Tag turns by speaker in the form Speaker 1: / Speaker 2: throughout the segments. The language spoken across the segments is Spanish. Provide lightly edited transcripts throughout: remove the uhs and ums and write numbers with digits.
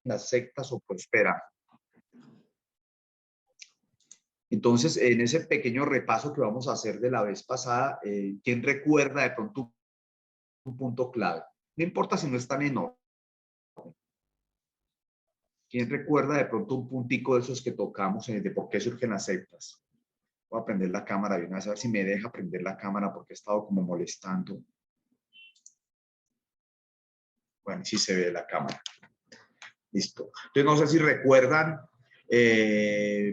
Speaker 1: Las sectas o prosperan. Entonces, en ese pequeño repaso que vamos a hacer de la vez pasada, ¿quién recuerda de pronto un punto clave? No importa si no es tan enorme. ¿Quién recuerda de pronto un puntico de esos que tocamos de por qué surgen las sectas? Voy a prender la cámara de una vez, a ver si me deja prender la cámara porque he estado como molestando. Bueno, sí se ve la cámara. Listo. Entonces, no sé si recuerdan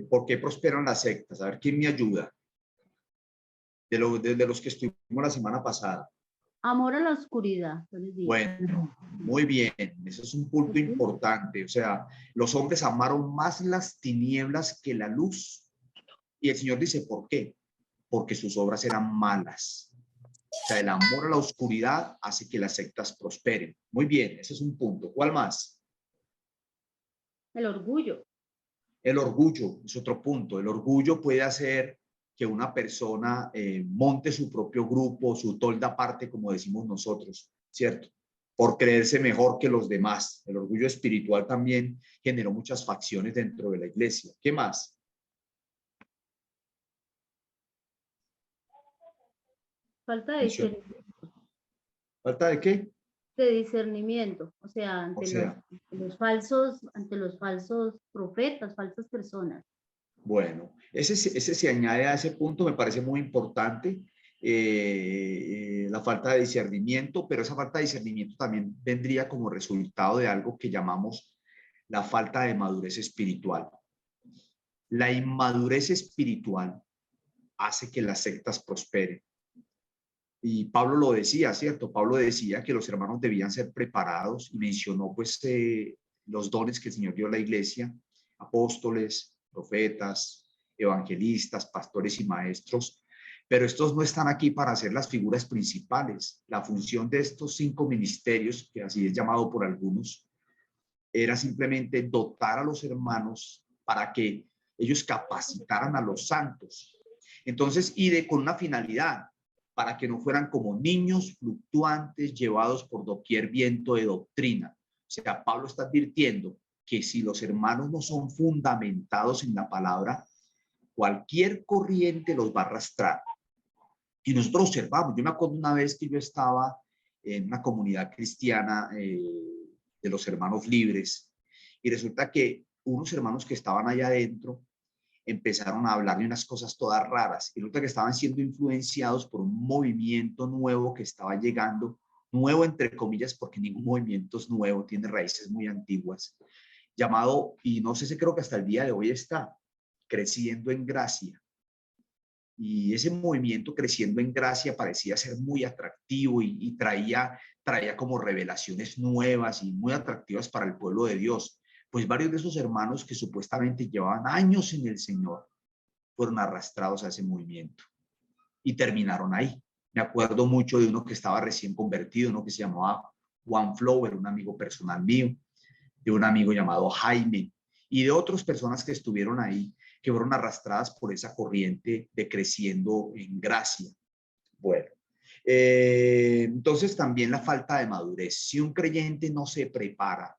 Speaker 1: por qué prosperan las sectas. A ver, ¿quién me ayuda? De los que estuvimos la semana pasada.
Speaker 2: Amor a la oscuridad.
Speaker 1: Bueno, muy bien. Ese es un punto importante. O sea, los hombres amaron más las tinieblas que la luz. Y el Señor dice, ¿por qué? Porque sus obras eran malas. O sea, el amor a la oscuridad hace que las sectas prosperen. Muy bien, ese es un punto. ¿Cuál más?
Speaker 2: El orgullo.
Speaker 1: El orgullo es otro punto. El orgullo puede hacer que una persona monte su propio grupo, su tolda aparte, como decimos nosotros, ¿cierto? Por creerse mejor que los demás. El orgullo espiritual también generó muchas facciones dentro de la iglesia. ¿Qué más?
Speaker 2: Falta de discernimiento.
Speaker 1: ¿Falta de qué?
Speaker 2: De discernimiento, o sea, ante los falsos profetas, falsas personas.
Speaker 1: Bueno, ese se añade a ese punto, me parece muy importante, la falta de discernimiento, pero esa falta de discernimiento también vendría como resultado de algo que llamamos la falta de madurez espiritual. La inmadurez espiritual hace que las sectas prosperen. Y Pablo lo decía, ¿cierto? Pablo decía que los hermanos debían ser preparados y mencionó pues los dones que el Señor dio a la iglesia, apóstoles, profetas, evangelistas, pastores y maestros, pero estos no están aquí para ser las figuras principales. La función de estos 5 ministerios, que así es llamado por algunos, era simplemente dotar a los hermanos para que ellos capacitaran a los santos. Entonces, con una finalidad, para que no fueran como niños fluctuantes llevados por doquier viento de doctrina. O sea, Pablo está advirtiendo que si los hermanos no son fundamentados en la palabra, cualquier corriente los va a arrastrar. Y nosotros observamos, yo me acuerdo una vez que yo estaba en una comunidad cristiana de los hermanos libres, y resulta que unos hermanos que estaban allá adentro empezaron a hablar de unas cosas todas raras, y resulta que estaban siendo influenciados por un movimiento nuevo que estaba llegando, nuevo entre comillas, porque ningún movimiento es nuevo, tiene raíces muy antiguas, llamado, y no sé si creo que hasta el día de hoy está, Creciendo en Gracia. Y ese movimiento Creciendo en Gracia parecía ser muy atractivo y traía como revelaciones nuevas y muy atractivas para el pueblo de Dios. Pues varios de esos hermanos que supuestamente llevaban años en el Señor fueron arrastrados a ese movimiento y terminaron ahí. Me acuerdo mucho de uno que estaba recién convertido, uno que se llamaba Juan Flower, un amigo personal mío, de un amigo llamado Jaime y de otras personas que estuvieron ahí, que fueron arrastradas por esa corriente de Creciendo en Gracia. Bueno, entonces también la falta de madurez. Si un creyente no se prepara,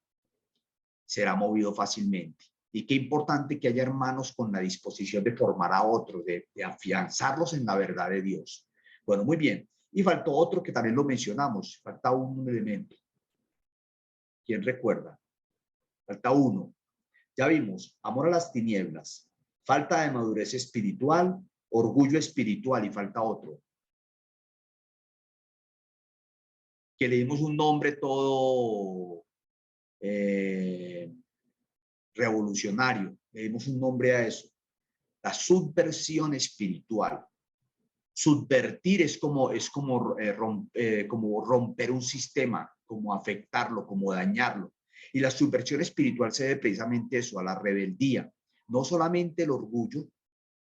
Speaker 1: será movido fácilmente. Y qué importante que haya hermanos con la disposición de formar a otros, de afianzarlos en la verdad de Dios. Bueno, muy bien. Y faltó otro que también lo mencionamos. Falta un elemento. ¿Quién recuerda? Falta uno. Ya vimos, amor a las tinieblas, falta de madurez espiritual, orgullo espiritual y falta otro. Que le dimos un nombre todo revolucionario, le dimos un nombre a eso, la subversión espiritual. Subvertir es como romper un sistema, como afectarlo, como dañarlo. Y la subversión espiritual se debe precisamente eso, a la rebeldía. No solamente el orgullo,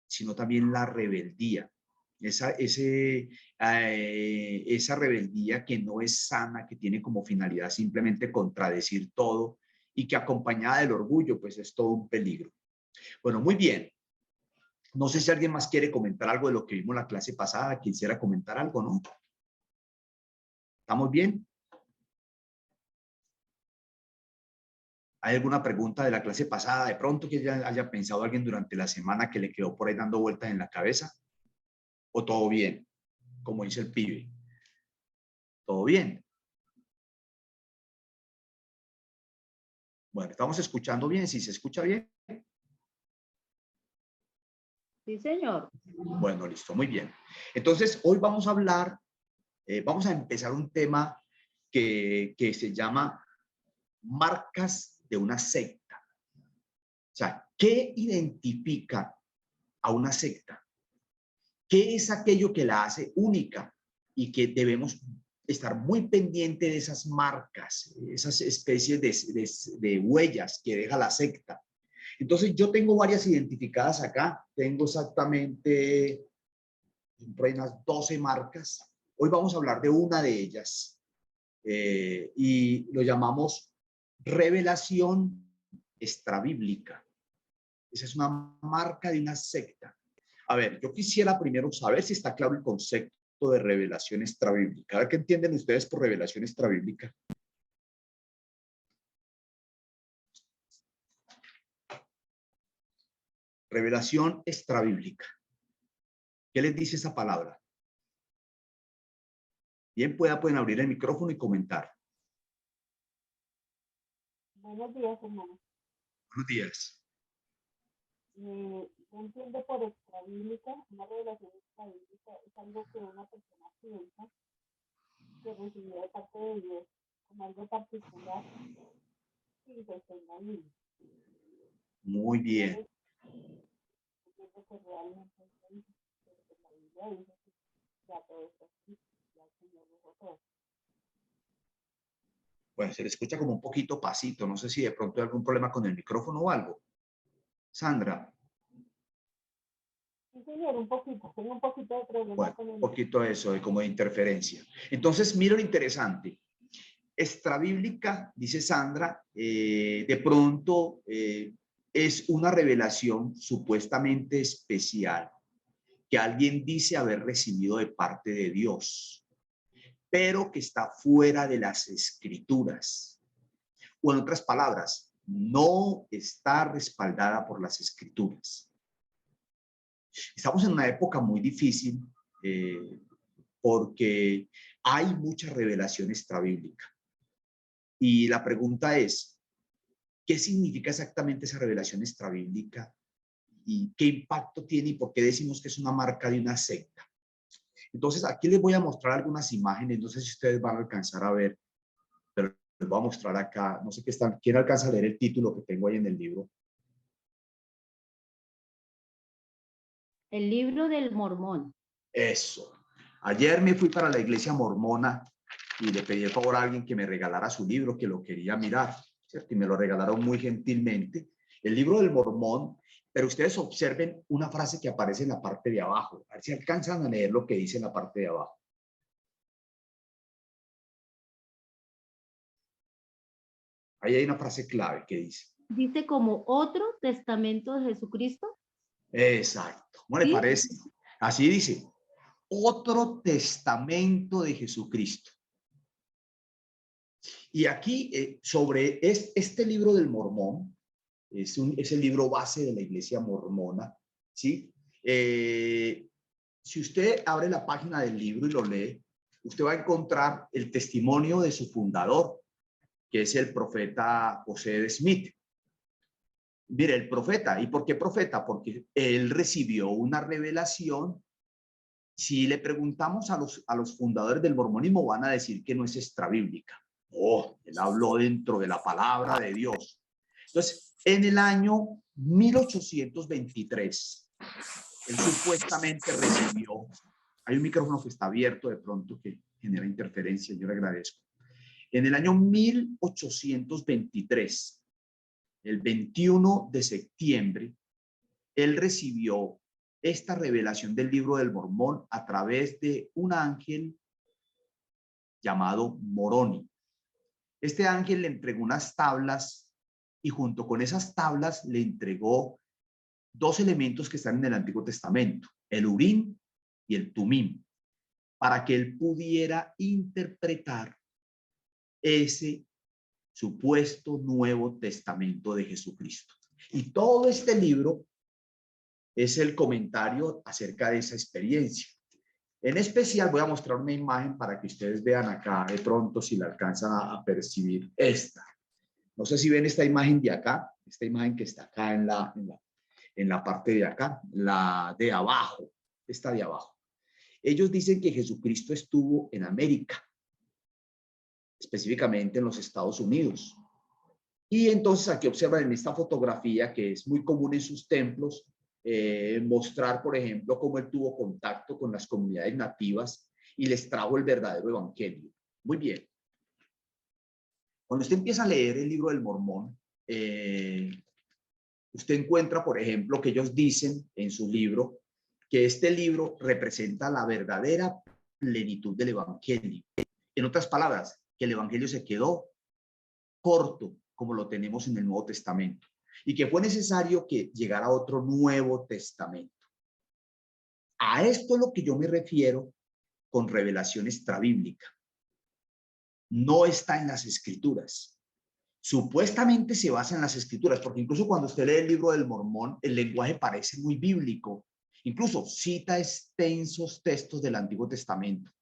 Speaker 1: sino también la rebeldía. Esa rebeldía que no es sana, que tiene como finalidad simplemente contradecir todo y que acompañada del orgullo, pues es todo un peligro. Bueno, muy bien. No sé si alguien más quiere comentar algo de lo que vimos en la clase pasada, quisiera comentar algo, ¿no? ¿Estamos bien? ¿Hay alguna pregunta de la clase pasada? De pronto que ya haya pensado alguien durante la semana que le quedó por ahí dando vueltas en la cabeza. ¿O todo bien? Como dice el pibe. ¿Todo bien? Bueno, estamos escuchando bien. Si se escucha bien.
Speaker 2: Sí, señor.
Speaker 1: Bueno, listo, muy bien. Entonces, hoy vamos a hablar, vamos a empezar un tema que se llama marcas de una secta. O sea, ¿qué identifica a una secta? ¿Qué es aquello que la hace única y que debemos estar muy pendiente de esas marcas, esas especies de huellas que deja la secta? Entonces, yo tengo varias identificadas acá. Tengo exactamente por ahí unas 12 marcas. Hoy vamos a hablar de una de ellas y lo llamamos revelación extrabíblica. Esa es una marca de una secta. A ver, yo quisiera primero saber si está claro el concepto de revelación extrabíblica. A ver qué entienden ustedes por revelación extrabíblica. Revelación extrabíblica. ¿Qué les dice esa palabra? Bien, pueden abrir el micrófono y comentar.
Speaker 3: Buenos días, hermano.
Speaker 1: Buenos días.
Speaker 3: Yo entiendo por extrabíblica, una revelación extrabíblica es algo que una persona piensa que recibió de parte de Dios como algo particular sin que esté en la Biblia.
Speaker 1: Muy bien.
Speaker 3: Entiendo que realmente es así, porque la Biblia dice que ya todo está escrito, ya el Señor dijo todo.
Speaker 1: Bueno, se le escucha como un poquito pasito. No sé si de pronto hay algún problema con el micrófono o algo. Sandra.
Speaker 3: Sí, señor, un poquito, tengo un poquito de problema
Speaker 1: Bueno,
Speaker 3: con
Speaker 1: un
Speaker 3: el...
Speaker 1: poquito de eso, de como de interferencia. Entonces, mira lo interesante. Extrabíblica, dice Sandra, de pronto es una revelación supuestamente especial que alguien dice haber recibido de parte de Dios, pero que está fuera de las escrituras. O en otras palabras, no está respaldada por las escrituras. Estamos en una época muy difícil porque hay mucha revelación extrabíblica. Y la pregunta es, ¿qué significa exactamente esa revelación extrabíblica? ¿Y qué impacto tiene y por qué decimos que es una marca de una secta? Entonces, aquí les voy a mostrar algunas imágenes, no sé si ustedes van a alcanzar a ver, pero les voy a mostrar acá, no sé qué están, ¿quién alcanza a leer el título que tengo ahí en el libro?
Speaker 2: El libro del Mormón.
Speaker 1: Eso. Ayer me fui para la iglesia mormona y le pedí el favor a alguien que me regalara su libro, que lo quería mirar, ¿cierto? Y me lo regalaron muy gentilmente. El libro del Mormón, pero ustedes observen una frase que aparece en la parte de abajo. A ver si alcanzan a leer lo que dice en la parte de abajo. Ahí hay una frase clave que dice.
Speaker 2: Dice como otro testamento de Jesucristo.
Speaker 1: Exacto. ¿Cómo le
Speaker 2: ¿Sí?
Speaker 1: parece? Así dice. Otro testamento de Jesucristo. Y aquí, sobre este libro del Mormón, es el libro base de la iglesia mormona, ¿sí? Si usted abre la página del libro y lo lee, usted va a encontrar el testimonio de su fundador, que es el profeta José Smith. Mire, el profeta. ¿Y por qué profeta? Porque él recibió una revelación. Si le preguntamos a los fundadores del mormonismo, van a decir que no es extrabíblica. Oh, él habló dentro de la palabra de Dios. Entonces, en el año 1823, él supuestamente recibió, hay un micrófono que está abierto de pronto que genera interferencia, yo le agradezco. En el año 1823, el 21 de septiembre, él recibió esta revelación del libro del Mormón a través de un ángel llamado Moroni. Este ángel le entregó unas tablas y junto con esas tablas le entregó dos elementos que están en el Antiguo Testamento, el Urim y el Tumim, para que él pudiera interpretar ese supuesto Nuevo Testamento de Jesucristo. Y todo este libro es el comentario acerca de esa experiencia. En especial voy a mostrar una imagen para que ustedes vean acá de pronto si la alcanzan a percibir esta. No sé si ven esta imagen de acá, esta imagen que está acá en la parte de acá, la de abajo, esta de abajo. Ellos dicen que Jesucristo estuvo en América, específicamente en los Estados Unidos. Y entonces aquí observan en esta fotografía, que es muy común en sus templos, mostrar, por ejemplo, cómo él tuvo contacto con las comunidades nativas y les trajo el verdadero evangelio. Muy bien. Cuando usted empieza a leer el libro del Mormón, usted encuentra, por ejemplo, que ellos dicen en su libro que este libro representa la verdadera plenitud del evangelio. En otras palabras, que el evangelio se quedó corto, como lo tenemos en el Nuevo Testamento, y que fue necesario que llegara otro Nuevo Testamento. A esto es lo que yo me refiero con revelación extrabíblica. No está en las Escrituras. Supuestamente se basa en las Escrituras, porque incluso cuando usted lee el libro del Mormón, el lenguaje parece muy bíblico. Incluso cita extensos textos del Antiguo Testamento.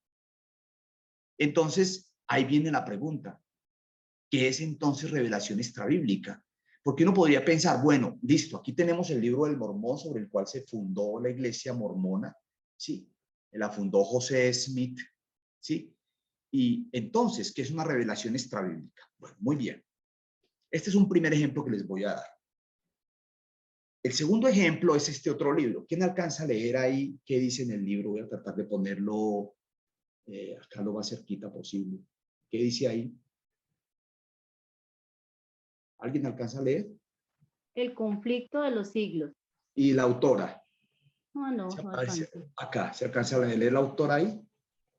Speaker 1: Entonces, ahí viene la pregunta. ¿Qué es entonces revelación extrabíblica? Porque uno podría pensar, bueno, listo, aquí tenemos el libro del Mormón sobre el cual se fundó la iglesia mormona, ¿sí? La fundó José Smith, ¿sí? Y entonces, ¿qué es una revelación extrabíblica? Bueno, muy bien. Este es un primer ejemplo que les voy a dar. El segundo ejemplo es este otro libro. ¿Quién alcanza a leer ahí qué dice en el libro? Voy a tratar de ponerlo acá lo más cerquita posible. ¿Qué dice ahí? ¿Alguien alcanza a leer?
Speaker 2: El conflicto de los siglos.
Speaker 1: Y la autora.
Speaker 2: No, no, no alcanzo.
Speaker 1: Acá, ¿se alcanza a leer la autora ahí?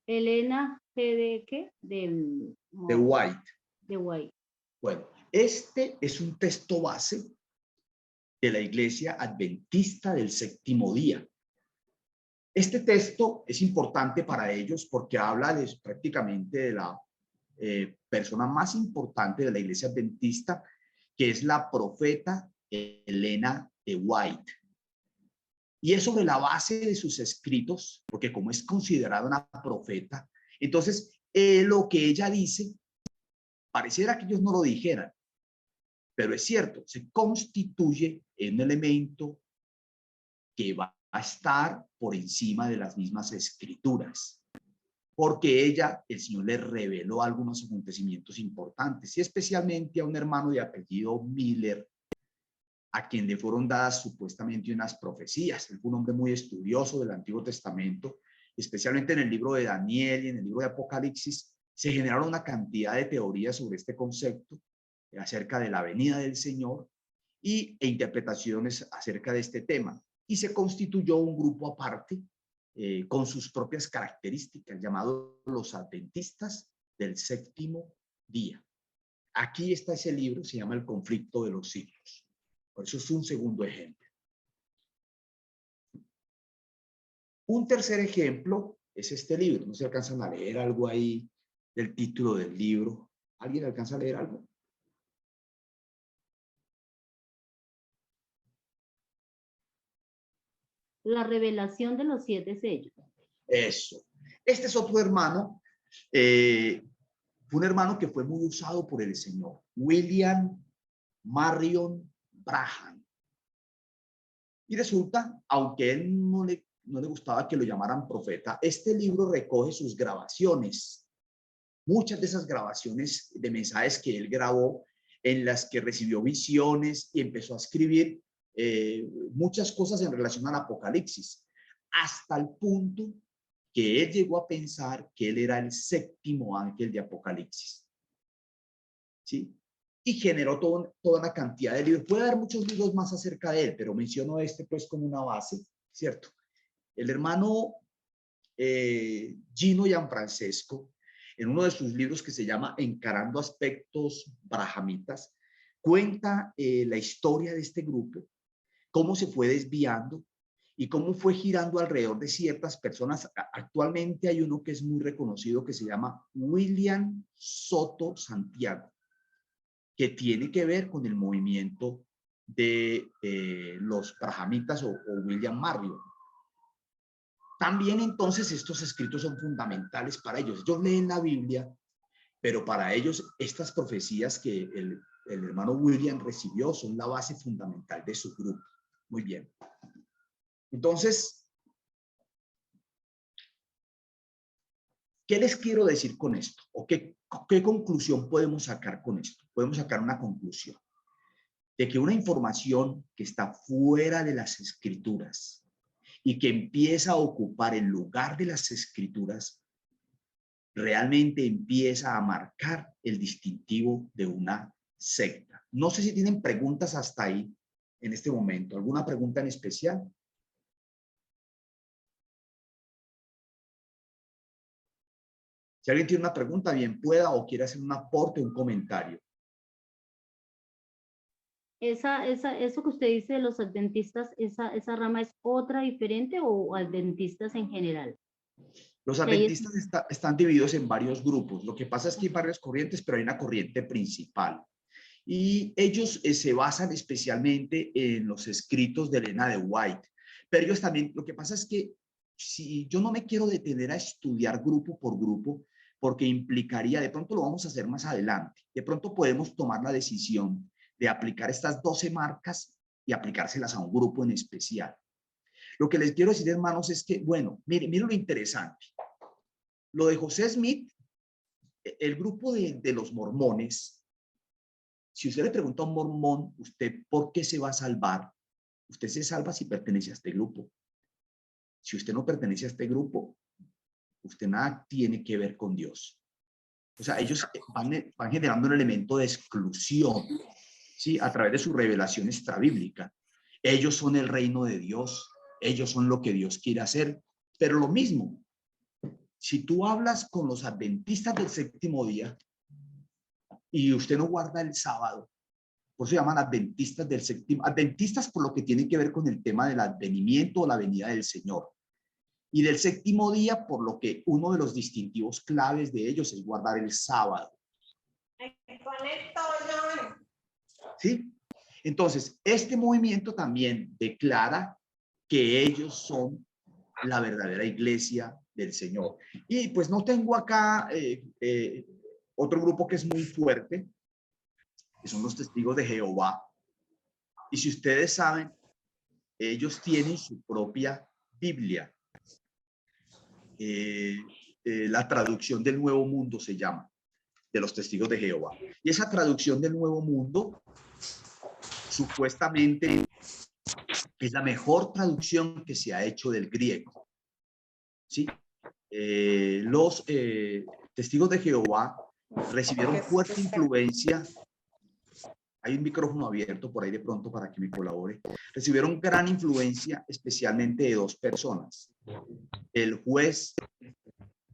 Speaker 2: Elena G. de ¿qué? Del
Speaker 1: De White.
Speaker 2: De White.
Speaker 1: Bueno, este es un texto base de la Iglesia Adventista del Séptimo Día. Este texto es importante para ellos porque habla prácticamente de la persona más importante de la Iglesia Adventista, que es la profeta Elena de White. Y es sobre la base de sus escritos, porque como es considerada una profeta, entonces lo que ella dice, pareciera que ellos no lo dijeran, pero es cierto, se constituye en un elemento que va a estar por encima de las mismas escrituras, porque el Señor le reveló algunos acontecimientos importantes, y especialmente a un hermano de apellido Miller, a quien le fueron dadas supuestamente unas profecías. Él fue un hombre muy estudioso del Antiguo Testamento, especialmente en el libro de Daniel y en el libro de Apocalipsis. Se generaron una cantidad de teorías sobre este concepto, acerca de la venida del Señor e interpretaciones acerca de este tema. Y se constituyó un grupo aparte con sus propias características, llamados los adventistas del séptimo día. Aquí está ese libro, se llama El conflicto de los siglos. Por eso es un segundo ejemplo. Un tercer ejemplo es este libro. ¿No se alcanzan a leer algo ahí del título del libro? ¿Alguien alcanza a leer algo?
Speaker 2: La revelación de los 7 sellos.
Speaker 1: Eso. Este es otro hermano. Fue un hermano que fue muy usado por el Señor. William Marion Branham. Y resulta, aunque él no le gustaba que lo llamaran profeta, este libro recoge sus grabaciones. Muchas de esas grabaciones de mensajes que él grabó, en las que recibió visiones y empezó a escribir muchas cosas en relación al Apocalipsis, hasta el punto que él llegó a pensar que él era el séptimo ángel de Apocalipsis. ¿Sí? Y generó toda una cantidad de libros. Puede haber muchos libros más acerca de él, pero menciono este pues como una base, ¿cierto? El hermano Gino Gianfrancesco, en uno de sus libros que se llama Encarando aspectos brahamitas, cuenta la historia de este grupo cómo se fue desviando y cómo fue girando alrededor de ciertas personas. Actualmente hay uno que es muy reconocido que se llama William Soto Santiago, que tiene que ver con el movimiento de los brahamitas o William Marion. También entonces estos escritos son fundamentales para ellos. Ellos leen la Biblia, pero para ellos estas profecías que el hermano William recibió son la base fundamental de su grupo. Muy bien. Entonces, ¿qué les quiero decir con esto? ¿O qué conclusión podemos sacar con esto? Podemos sacar una conclusión de que una información que está fuera de las escrituras y que empieza a ocupar el lugar de las escrituras, realmente empieza a marcar el distintivo de una secta. No sé si tienen preguntas hasta ahí en este momento. ¿Alguna pregunta en especial? Si alguien tiene una pregunta, bien pueda, o quiere hacer un aporte, un comentario.
Speaker 2: Eso que usted dice de los adventistas, ¿esa rama es otra diferente o adventistas en general?
Speaker 1: Los
Speaker 2: Que ahí
Speaker 1: adventistas están divididos en varios grupos. Lo que pasa es que hay varias corrientes, pero hay una corriente principal. Y ellos se basan especialmente en los escritos de Elena de White. Pero ellos también, lo que pasa es que si yo no me quiero detener a estudiar grupo por grupo, porque implicaría, de pronto lo vamos a hacer más adelante, de pronto podemos tomar la decisión de aplicar estas 12 marcas y aplicárselas a un grupo en especial. Lo que les quiero decir, hermanos, es que, bueno, miren lo interesante. Lo de José Smith, el grupo de los mormones, si usted le pregunta a un mormón, ¿usted por qué se va a salvar? Usted se salva si pertenece a este grupo. Si usted no pertenece a este grupo, usted nada tiene que ver con Dios. O sea, ellos van generando un elemento de exclusión, ¿sí? A través de su revelación extrabíblica. Ellos son el reino de Dios. Ellos son lo que Dios quiere hacer. Pero lo mismo, si tú hablas con los adventistas del séptimo día y usted no guarda el sábado, por eso se llaman adventistas del séptimo, adventistas por lo que tiene que ver con el tema del advenimiento o la venida del Señor. Y del séptimo día, por lo que uno de los distintivos claves de ellos es guardar el sábado. ¿Sí? Entonces, este movimiento también declara que ellos son la verdadera iglesia del Señor. Y pues no tengo acá otro grupo que es muy fuerte, que son los testigos de Jehová. Y si ustedes saben, ellos tienen su propia Biblia. La traducción del Nuevo Mundo se llama, de los testigos de Jehová. Y esa traducción del Nuevo Mundo, supuestamente, es la mejor traducción que se ha hecho del griego. ¿Sí? Los testigos de Jehová recibieron fuerte influencia. Hay un micrófono abierto por ahí de pronto para que me colabore. Recibieron gran influencia, especialmente de dos personas. El juez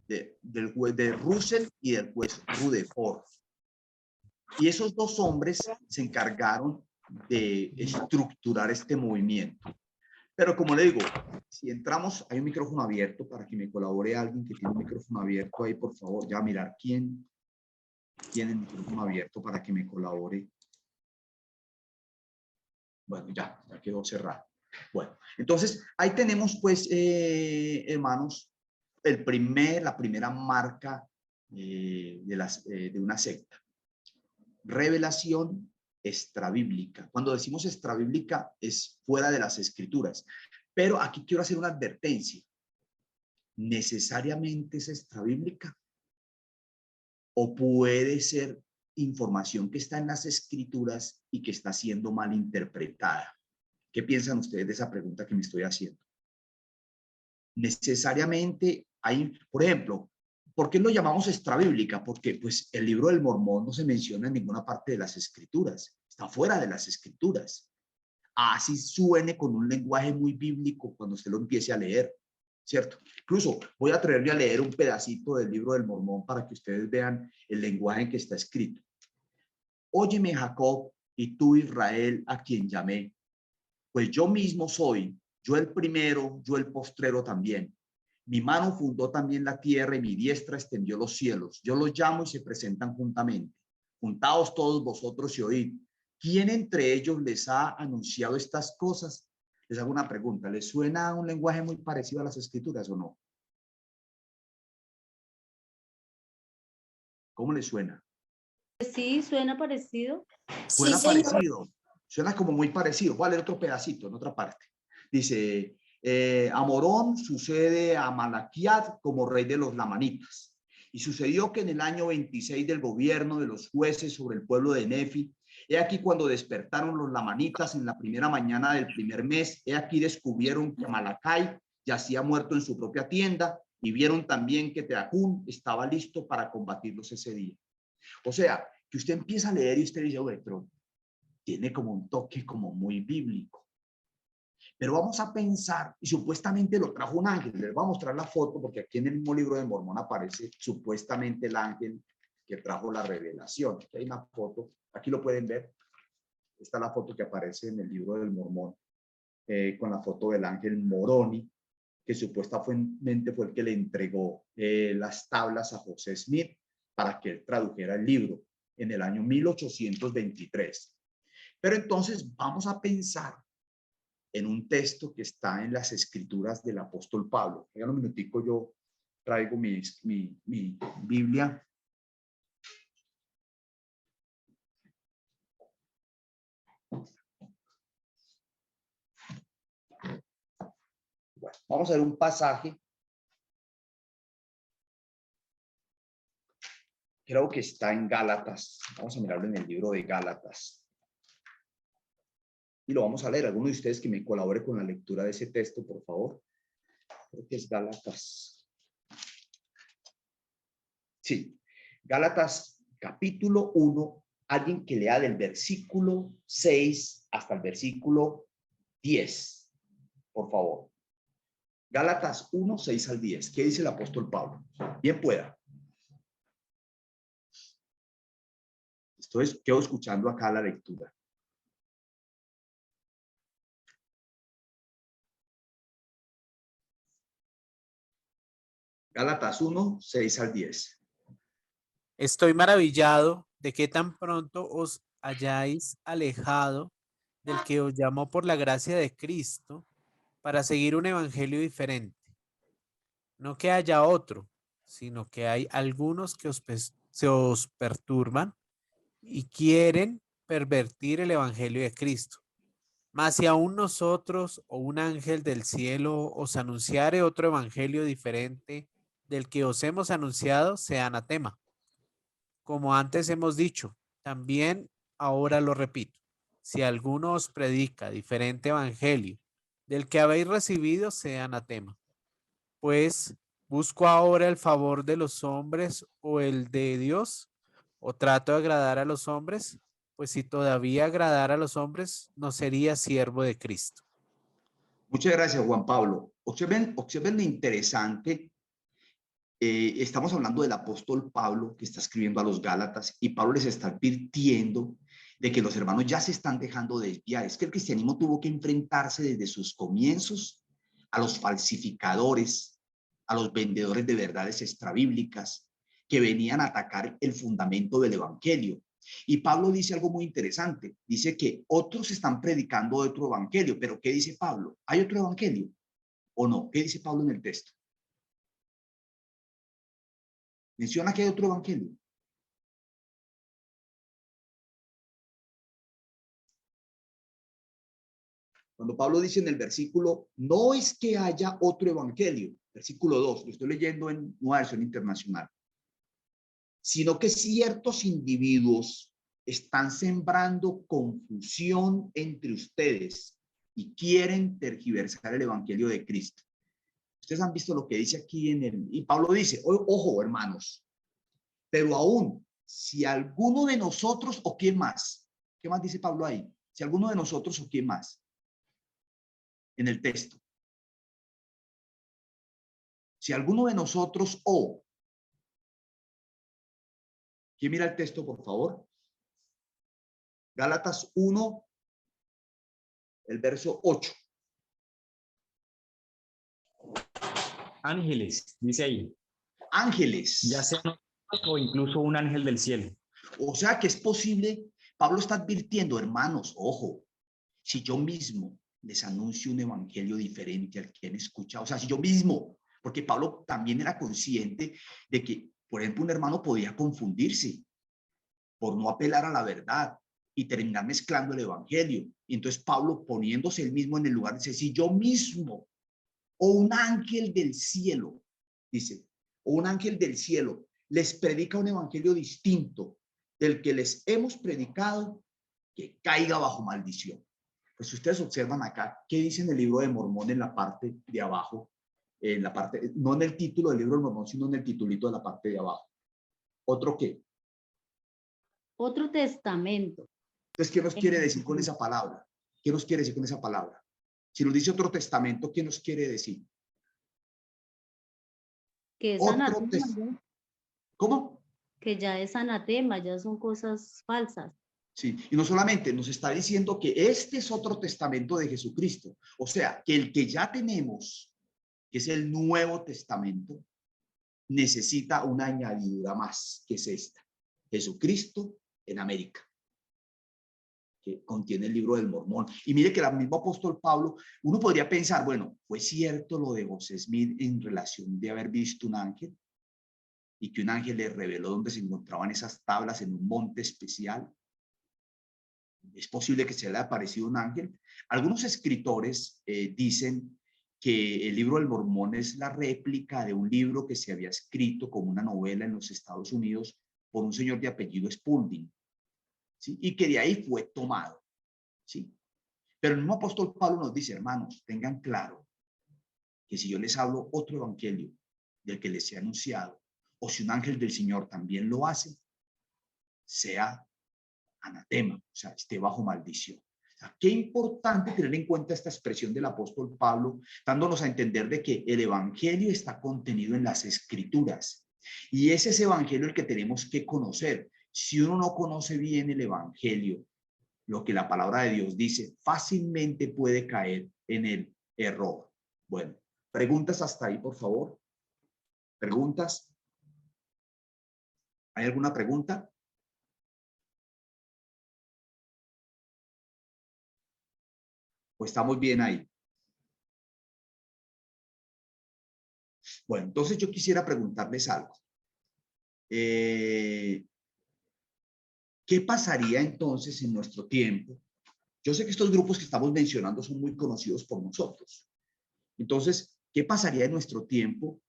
Speaker 1: del juez de Russell y del juez Rutherford. Y esos dos hombres se encargaron de estructurar este movimiento. Pero como le digo, si entramos, hay un micrófono abierto para que me colabore alguien que tiene un micrófono abierto ahí, por favor, ya mirar quién tiene el micrófono abierto para que me colabore. Bueno, ya quedó cerrado. Bueno, entonces ahí tenemos pues, hermanos, la primera marca de una secta. Revelación extrabíblica. Cuando decimos extrabíblica es fuera de las escrituras. Pero aquí quiero hacer una advertencia. ¿Necesariamente es extrabíblica? ¿O puede ser información que está en las escrituras y que está siendo mal interpretada? ¿Qué piensan ustedes de esa pregunta que me estoy haciendo? Necesariamente hay, por ejemplo, ¿por qué lo llamamos extrabíblica? Porque pues el libro del Mormón no se menciona en ninguna parte de las escrituras, está fuera de las escrituras. Así suene con un lenguaje muy bíblico cuando usted lo empiece a leer, ¿cierto? Incluso voy a atreverme a leer un pedacito del libro del Mormón para que ustedes vean el lenguaje en que está escrito. Óyeme, Jacob, y tú, Israel, a quien llamé. Pues yo mismo soy, yo el primero, yo el postrero también. Mi mano fundó también la tierra y mi diestra extendió los cielos. Yo los llamo y se presentan juntamente. Juntaos todos vosotros y oíd. ¿Quién entre ellos les ha anunciado estas cosas? Les hago una pregunta. ¿Les suena un lenguaje muy parecido a las Escrituras o no? ¿Cómo les suena?
Speaker 2: Sí, suena parecido.
Speaker 3: Sí,
Speaker 1: Suena
Speaker 3: señor.
Speaker 1: parecido. Suena como muy parecido. Voy a leer otro pedacito en otra parte. Dice, a Morón sucede a Malaquiat como rey de los lamanitas. Y sucedió que en el año 26 del gobierno de los jueces sobre el pueblo de Nefi, he aquí cuando despertaron los lamanitas en la primera mañana del primer mes, he aquí descubrieron que Malacai yacía muerto en su propia tienda y vieron también que Teacún estaba listo para combatirlos ese día. O sea, que usted empieza a leer y usted dice, oye, pero tiene como un toque como muy bíblico. Pero vamos a pensar, y supuestamente lo trajo un ángel. Les voy a mostrar la foto porque aquí en el mismo libro de Mormón aparece supuestamente el ángel que trajo la revelación. Aquí hay una foto, aquí lo pueden ver. Esta es la foto que aparece en el libro del Mormón, con la foto del ángel Moroni, que supuestamente fue el que le entregó las tablas a José Smith para que él tradujera el libro en el año 1823. Pero entonces vamos a pensar en un texto que está en las escrituras del apóstol Pablo. Vengan un minutico, yo traigo mi Biblia. Bueno, vamos a ver un pasaje. Creo que está en Gálatas. Vamos a mirarlo en el libro de Gálatas. Y lo vamos a leer. Alguno de ustedes que me colabore con la lectura de ese texto, por favor. Creo que es Gálatas. Sí, Gálatas capítulo 1. Alguien que lea del versículo 6 hasta el versículo 10, por favor. Gálatas 1, 6 al 10. ¿Qué dice el apóstol Pablo? Bien pueda. Quedo escuchando acá la lectura. Gálatas 1, 6 al 10.
Speaker 4: Estoy maravillado de que tan pronto os hayáis alejado del que os llamó por la gracia de Cristo para seguir un evangelio diferente. No que haya otro, sino que hay algunos que se os perturban y quieren pervertir el evangelio de Cristo. Mas si aún nosotros o un ángel del cielo os anunciare otro evangelio diferente del que os hemos anunciado, sea anatema. Como antes hemos dicho, también ahora lo repito, si alguno os predica diferente evangelio del que habéis recibido, sea anatema. Pues, ¿busco ahora el favor de los hombres o el de Dios? ¿O trato de agradar a los hombres? Pues si todavía agradara a los hombres, no sería siervo de Cristo.
Speaker 1: Muchas gracias, Juan Pablo. Observen lo interesante. Estamos hablando del apóstol Pablo que está escribiendo a los Gálatas y Pablo les está advirtiendo de que los hermanos ya se están dejando desviar. Es que el cristianismo tuvo que enfrentarse desde sus comienzos a los falsificadores, a los vendedores de verdades extrabíblicas que venían a atacar el fundamento del evangelio. Y Pablo dice algo muy interesante. Dice que otros están predicando otro evangelio, pero ¿qué dice Pablo? ¿Hay otro evangelio o no? ¿Qué dice Pablo en el texto? Menciona que hay otro evangelio. Cuando Pablo dice en el versículo, no es que haya otro evangelio, versículo 2, lo estoy leyendo en Nueva Versión Internacional, sino que ciertos individuos están sembrando confusión entre ustedes y quieren tergiversar el evangelio de Cristo. Ustedes han visto lo que dice aquí y Pablo dice, ojo hermanos, pero aún si alguno de nosotros o quién más, ¿qué más dice Pablo ahí? Si alguno de nosotros o quién más en el texto. Si alguno de nosotros o, ¿quién mira el texto, por favor? Gálatas 1, el verso 8.
Speaker 5: Ángeles, dice ahí.
Speaker 1: Ángeles.
Speaker 5: Ya sea o incluso un ángel del cielo.
Speaker 1: O sea que es posible, Pablo está advirtiendo, hermanos, ojo, si yo mismo les anuncio un evangelio diferente al que han escuchado, o sea, si yo mismo, porque Pablo también era consciente de que, por ejemplo, un hermano podía confundirse por no apelar a la verdad y terminar mezclando el evangelio. Y entonces Pablo, poniéndose él mismo en el lugar, dice, si yo mismo o un ángel del cielo, dice, o un ángel del cielo les predica un evangelio distinto del que les hemos predicado, que caiga bajo maldición. Pues ustedes observan acá, ¿qué dice en el libro de Mormón en la parte de abajo? En la parte, no en el título del libro de Mormón, sino en el titulito de la parte de abajo. ¿Otro qué?
Speaker 2: Otro testamento.
Speaker 1: Entonces, ¿qué nos quiere decir con esa palabra? ¿Qué nos quiere decir con esa palabra? Si nos dice otro testamento, ¿qué nos quiere decir?
Speaker 2: Que es
Speaker 1: Otro
Speaker 2: anatema,
Speaker 1: testamento.
Speaker 2: ¿no?
Speaker 1: ¿Cómo?
Speaker 2: Que ya es anatema, ya son cosas falsas.
Speaker 1: Sí, y no solamente nos está diciendo que este es otro testamento de Jesucristo. O sea, que el que ya tenemos, que es el Nuevo Testamento, necesita una añadidura más, que es esta. Jesucristo en América, que contiene el libro del Mormón. Y mire que el mismo apóstol Pablo, uno podría pensar, bueno, ¿fue cierto lo de José Smith en relación de haber visto un ángel? Y que un ángel le reveló dónde se encontraban esas tablas en un monte especial. Es posible que se le haya aparecido un ángel. Algunos escritores dicen que el libro del Mormón es la réplica de un libro que se había escrito como una novela en los Estados Unidos por un señor de apellido Spaulding, ¿sí? Y que de ahí fue tomado, ¿sí? Pero el mismo apóstol Pablo nos dice, hermanos, tengan claro que si yo les hablo otro evangelio del que les he anunciado, o si un ángel del Señor también lo hace, sea anatema, o sea, esté bajo maldición. O sea, qué importante tener en cuenta esta expresión del apóstol Pablo, dándonos a entender de que el evangelio está contenido en las escrituras. Y ese es ese evangelio el que tenemos que conocer. Si uno no conoce bien el evangelio, lo que la palabra de Dios dice, fácilmente puede caer en el error. Bueno, preguntas hasta ahí, por favor. ¿Preguntas? ¿Hay alguna pregunta? Pues estamos bien ahí. Bueno, entonces yo quisiera preguntarles algo. ¿Qué pasaría entonces en nuestro tiempo? Yo sé que estos grupos que estamos mencionando son muy conocidos por nosotros. Entonces, ¿qué pasaría en nuestro tiempo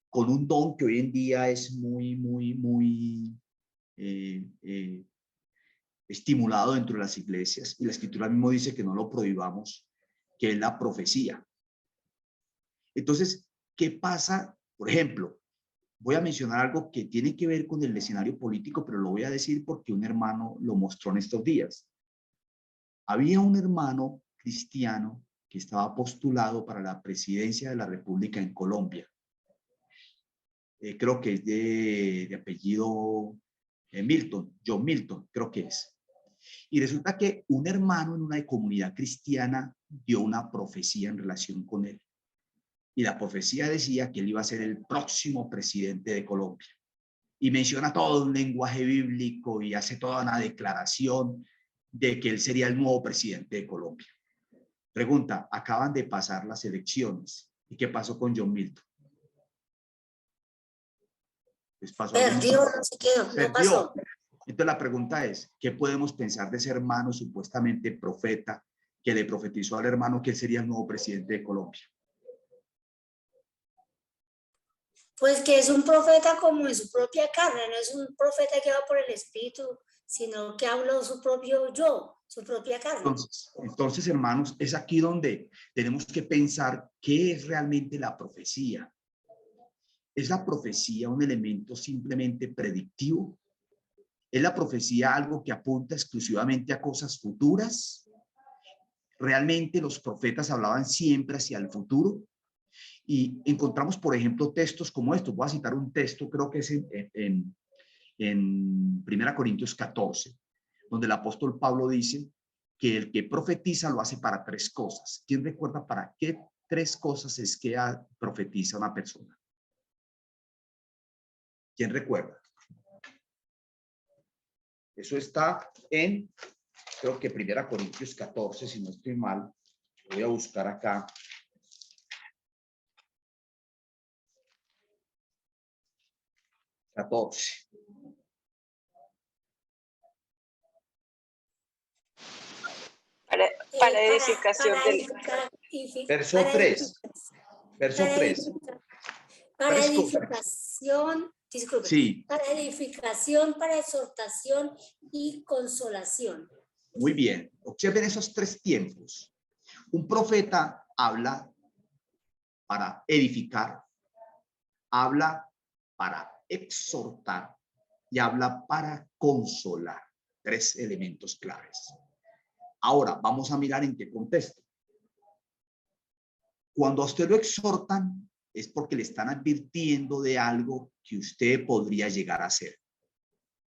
Speaker 1: con un don que hoy en día es muy estimulado dentro de las iglesias? Y la Escritura mismo dice que no lo prohibamos, que es la profecía. Entonces, ¿qué pasa? Por ejemplo, voy a mencionar algo que tiene que ver con el escenario político, pero lo voy a decir porque un hermano lo mostró en estos días. Había un hermano cristiano que estaba postulado para la presidencia de la República en Colombia. Creo que es de apellido Milton, John Milton, creo que es. Y resulta que un hermano en una comunidad cristiana dio una profecía en relación con él. Y la profecía decía que él iba a ser el próximo presidente de Colombia. Y menciona todo un lenguaje bíblico y hace toda una declaración de que él sería el nuevo presidente de Colombia. Pregunta, acaban de pasar las elecciones. ¿Y qué pasó con John Milton? ¿Les pasó?
Speaker 6: Perdió, no se quedó, no pasó.
Speaker 1: Entonces la pregunta es, ¿qué podemos pensar de ese hermano supuestamente profeta que le profetizó al hermano que él sería el nuevo presidente de Colombia?
Speaker 6: Pues que es un profeta como en su propia carne, no es un profeta que va por el espíritu, sino que habló su propio yo, su propia carne.
Speaker 1: Entonces, hermanos, es aquí donde tenemos que pensar qué es realmente la profecía. ¿Es la profecía un elemento simplemente predictivo? ¿Es la profecía algo que apunta exclusivamente a cosas futuras? ¿Realmente los profetas hablaban siempre hacia el futuro? Y encontramos, por ejemplo, textos como estos. Voy a citar un texto, creo que es en 1 Corintios 14, donde el apóstol Pablo dice que el que profetiza lo hace para 3 cosas. ¿Quién recuerda para qué 3 cosas es que profetiza una persona? ¿Quién recuerda? Eso está en, creo que 1 Corintios 14, si no estoy mal. Voy a buscar acá.
Speaker 7: Para edificación del...
Speaker 1: Verso 3. Verso 3.
Speaker 6: Para
Speaker 1: 3 cosas.
Speaker 6: edificación, disculpe,
Speaker 1: Sí.
Speaker 6: para edificación, para exhortación y consolación.
Speaker 1: Muy bien. Observen esos 3 tiempos. Un profeta habla para edificar, habla para exhortar y habla para consolar. 3 elementos claves. Ahora, vamos a mirar en qué contexto. Cuando a usted lo exhortan, es porque le están advirtiendo de algo que usted podría llegar a hacer.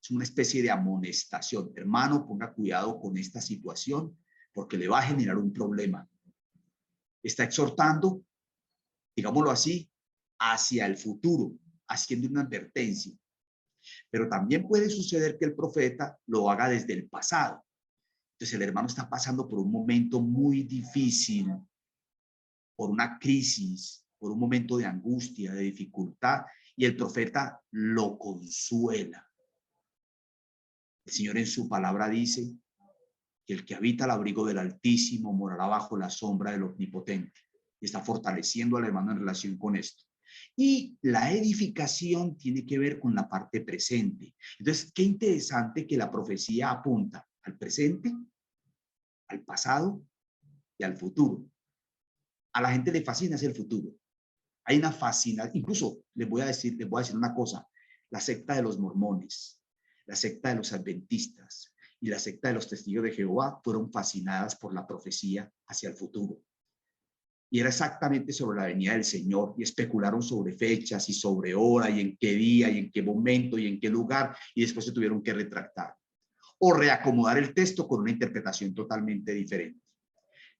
Speaker 1: Es una especie de amonestación. Hermano, ponga cuidado con esta situación porque le va a generar un problema. Está exhortando, digámoslo así, hacia el futuro, haciendo una advertencia. Pero también puede suceder que el profeta lo haga desde el pasado. Entonces el hermano está pasando por un momento muy difícil, por una crisis, por un momento de angustia, de dificultad, y el profeta lo consuela. El Señor en su palabra dice que el que habita al abrigo del Altísimo morará bajo la sombra del Omnipotente. Y está fortaleciendo al hermano en relación con esto. Y la edificación tiene que ver con la parte presente. Entonces, qué interesante que la profecía apunta al presente, al pasado y al futuro. A la gente le fascina el futuro. Hay una fascinación. Incluso les voy a decir una cosa. La secta de los mormones, la secta de los adventistas y la secta de los testigos de Jehová fueron fascinadas por la profecía hacia el futuro. Y era exactamente sobre la venida del Señor, y especularon sobre fechas y sobre hora y en qué día y en qué momento y en qué lugar, y después se tuvieron que retractar o reacomodar el texto con una interpretación totalmente diferente.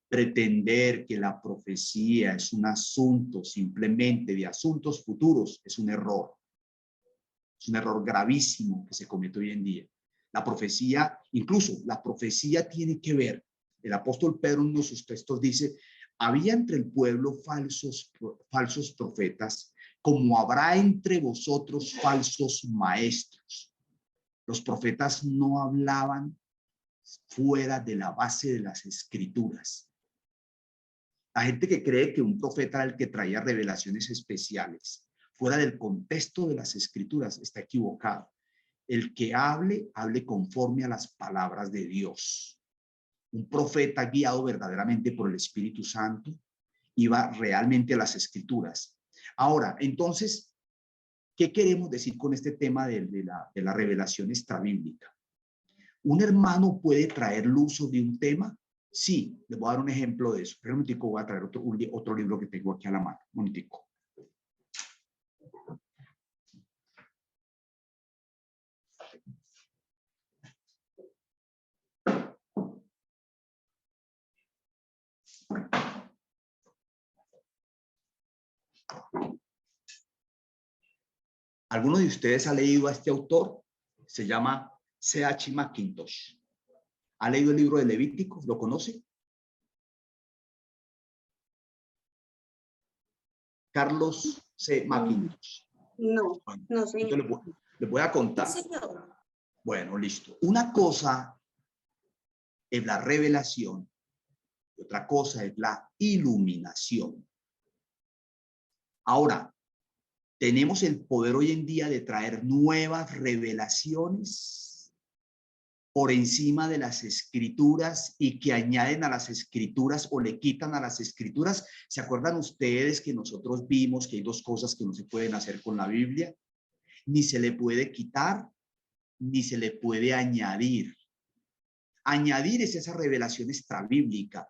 Speaker 1: Pretender que la profecía es un asunto simplemente de asuntos futuros es un error. Es un error gravísimo que se comete hoy en día. La profecía, incluso la profecía tiene que ver, el apóstol Pedro en uno de sus textos dice, había entre el pueblo falsos profetas, como habrá entre vosotros falsos maestros. Los profetas no hablaban fuera de la base de las escrituras. La gente que cree que un profeta era el que traía revelaciones especiales fuera del contexto de las escrituras está equivocado. El que hable conforme a las palabras de Dios. Un profeta guiado verdaderamente por el Espíritu Santo iba realmente a las escrituras. Ahora, entonces, ¿qué queremos decir con este tema de la revelación extrabíblica? ¿Un hermano puede traer luz sobre un tema? Sí, les voy a dar un ejemplo de eso. Pero un momentico, voy a traer otro libro que tengo aquí a la mano. Un momentico. ¿Alguno de ustedes ha leído a este autor? Se llama C.H. Mackintosh. ¿Ha leído el libro de Levítico? ¿Lo conoce? Carlos C. Mackintosh.
Speaker 6: No,
Speaker 1: Bueno,
Speaker 6: no sé.
Speaker 1: les voy a contar.
Speaker 6: Sí, señor.
Speaker 1: Bueno, listo. Una cosa es la revelación y otra cosa es la iluminación. Ahora, ¿tenemos el poder hoy en día de traer nuevas revelaciones por encima de las escrituras y que añaden a las escrituras o le quitan a las escrituras? ¿Se acuerdan ustedes que nosotros vimos que hay 2 cosas que no se pueden hacer con la Biblia? Ni se le puede quitar, ni se le puede añadir. Añadir es esa revelación extrabíblica,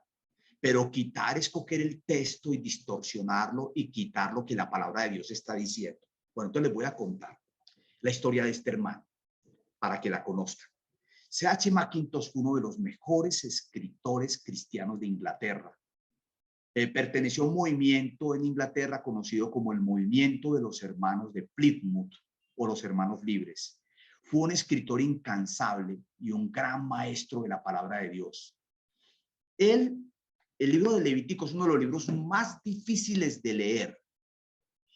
Speaker 1: pero quitar es coger el texto y distorsionarlo y quitar lo que la palabra de Dios está diciendo. Bueno, entonces les voy a contar la historia de este hermano para que la conozcan. C.H. Mackintosh fue uno de los mejores escritores cristianos de Inglaterra. Perteneció a un movimiento en Inglaterra conocido como el Movimiento de los Hermanos de Plymouth o los Hermanos Libres. Fue un escritor incansable y un gran maestro de la palabra de Dios. El libro de Levítico es uno de los libros más difíciles de leer.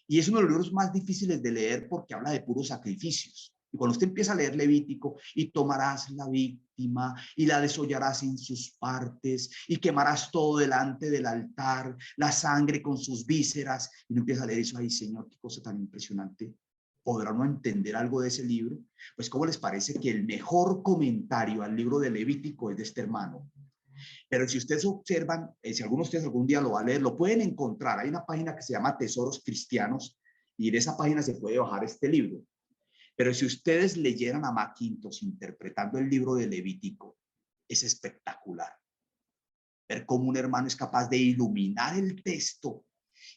Speaker 1: Y es uno de los libros más difíciles de leer porque habla de puros sacrificios. Y cuando usted empieza a leer Levítico, y tomarás la víctima y la desollarás en sus partes y quemarás todo delante del altar, la sangre con sus vísceras, y uno empieza a leer eso, ay Señor, qué cosa tan impresionante. ¿Podrá uno entender algo de ese libro? Pues ¿cómo les parece que el mejor comentario al libro de Levítico es de este hermano? Pero si ustedes observan, si alguno de ustedes algún día lo va a leer, lo pueden encontrar. Hay una página que se llama Tesoros Cristianos y de esa página se puede bajar este libro. Pero si ustedes leyeran a Mackintosh interpretando el libro de Levítico, es espectacular. Ver cómo un hermano es capaz de iluminar el texto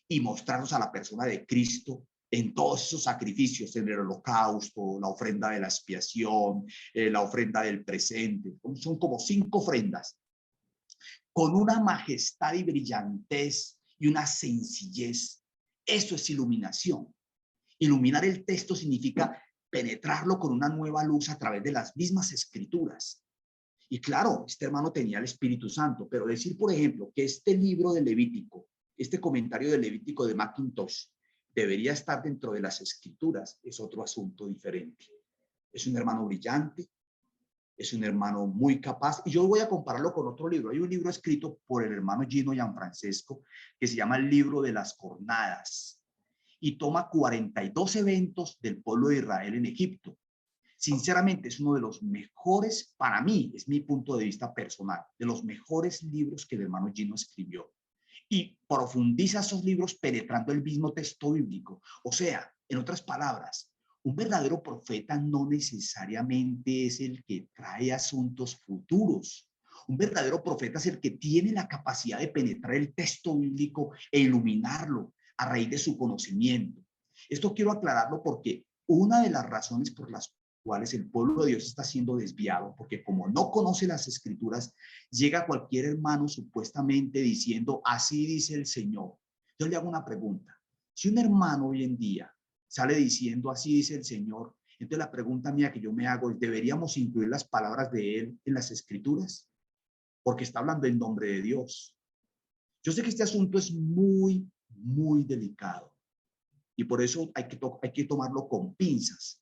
Speaker 1: y mostrarnos a la persona de Cristo en todos esos sacrificios, en el holocausto, la ofrenda de la expiación, la ofrenda del presente. Son como 5 ofrendas, con una majestad y brillantez y una sencillez. Eso es iluminación. Iluminar el texto significa penetrarlo con una nueva luz a través de las mismas escrituras. Y claro, este hermano tenía el Espíritu Santo, pero decir, por ejemplo, que este libro de Levítico, este comentario de Levítico de Mackintosh, debería estar dentro de las escrituras, es otro asunto diferente. Es un hermano brillante, es un hermano muy capaz, y yo voy a compararlo con otro libro. Hay un libro escrito por el hermano Gino Gianfrancesco que se llama El Libro de las Jornadas, y toma 42 eventos del pueblo de Israel en Egipto. Sinceramente, es uno de los mejores, para mí, es mi punto de vista personal, de los mejores libros que el hermano Gino escribió. Y profundiza esos libros penetrando el mismo texto bíblico. O sea, en otras palabras, un verdadero profeta no necesariamente es el que trae asuntos futuros. Un verdadero profeta es el que tiene la capacidad de penetrar el texto bíblico e iluminarlo a raíz de su conocimiento. Esto quiero aclararlo porque una de las razones por las cuales el pueblo de Dios está siendo desviado, porque como no conoce las escrituras, llega cualquier hermano supuestamente diciendo, así dice el Señor. Yo le hago una pregunta. Si un hermano hoy en día sale diciendo, así dice el Señor, entonces la pregunta mía que yo me hago es, ¿deberíamos incluir las palabras de él en las escrituras? Porque está hablando en nombre de Dios. Yo sé que este asunto es muy, muy delicado y por eso hay que tomarlo con pinzas,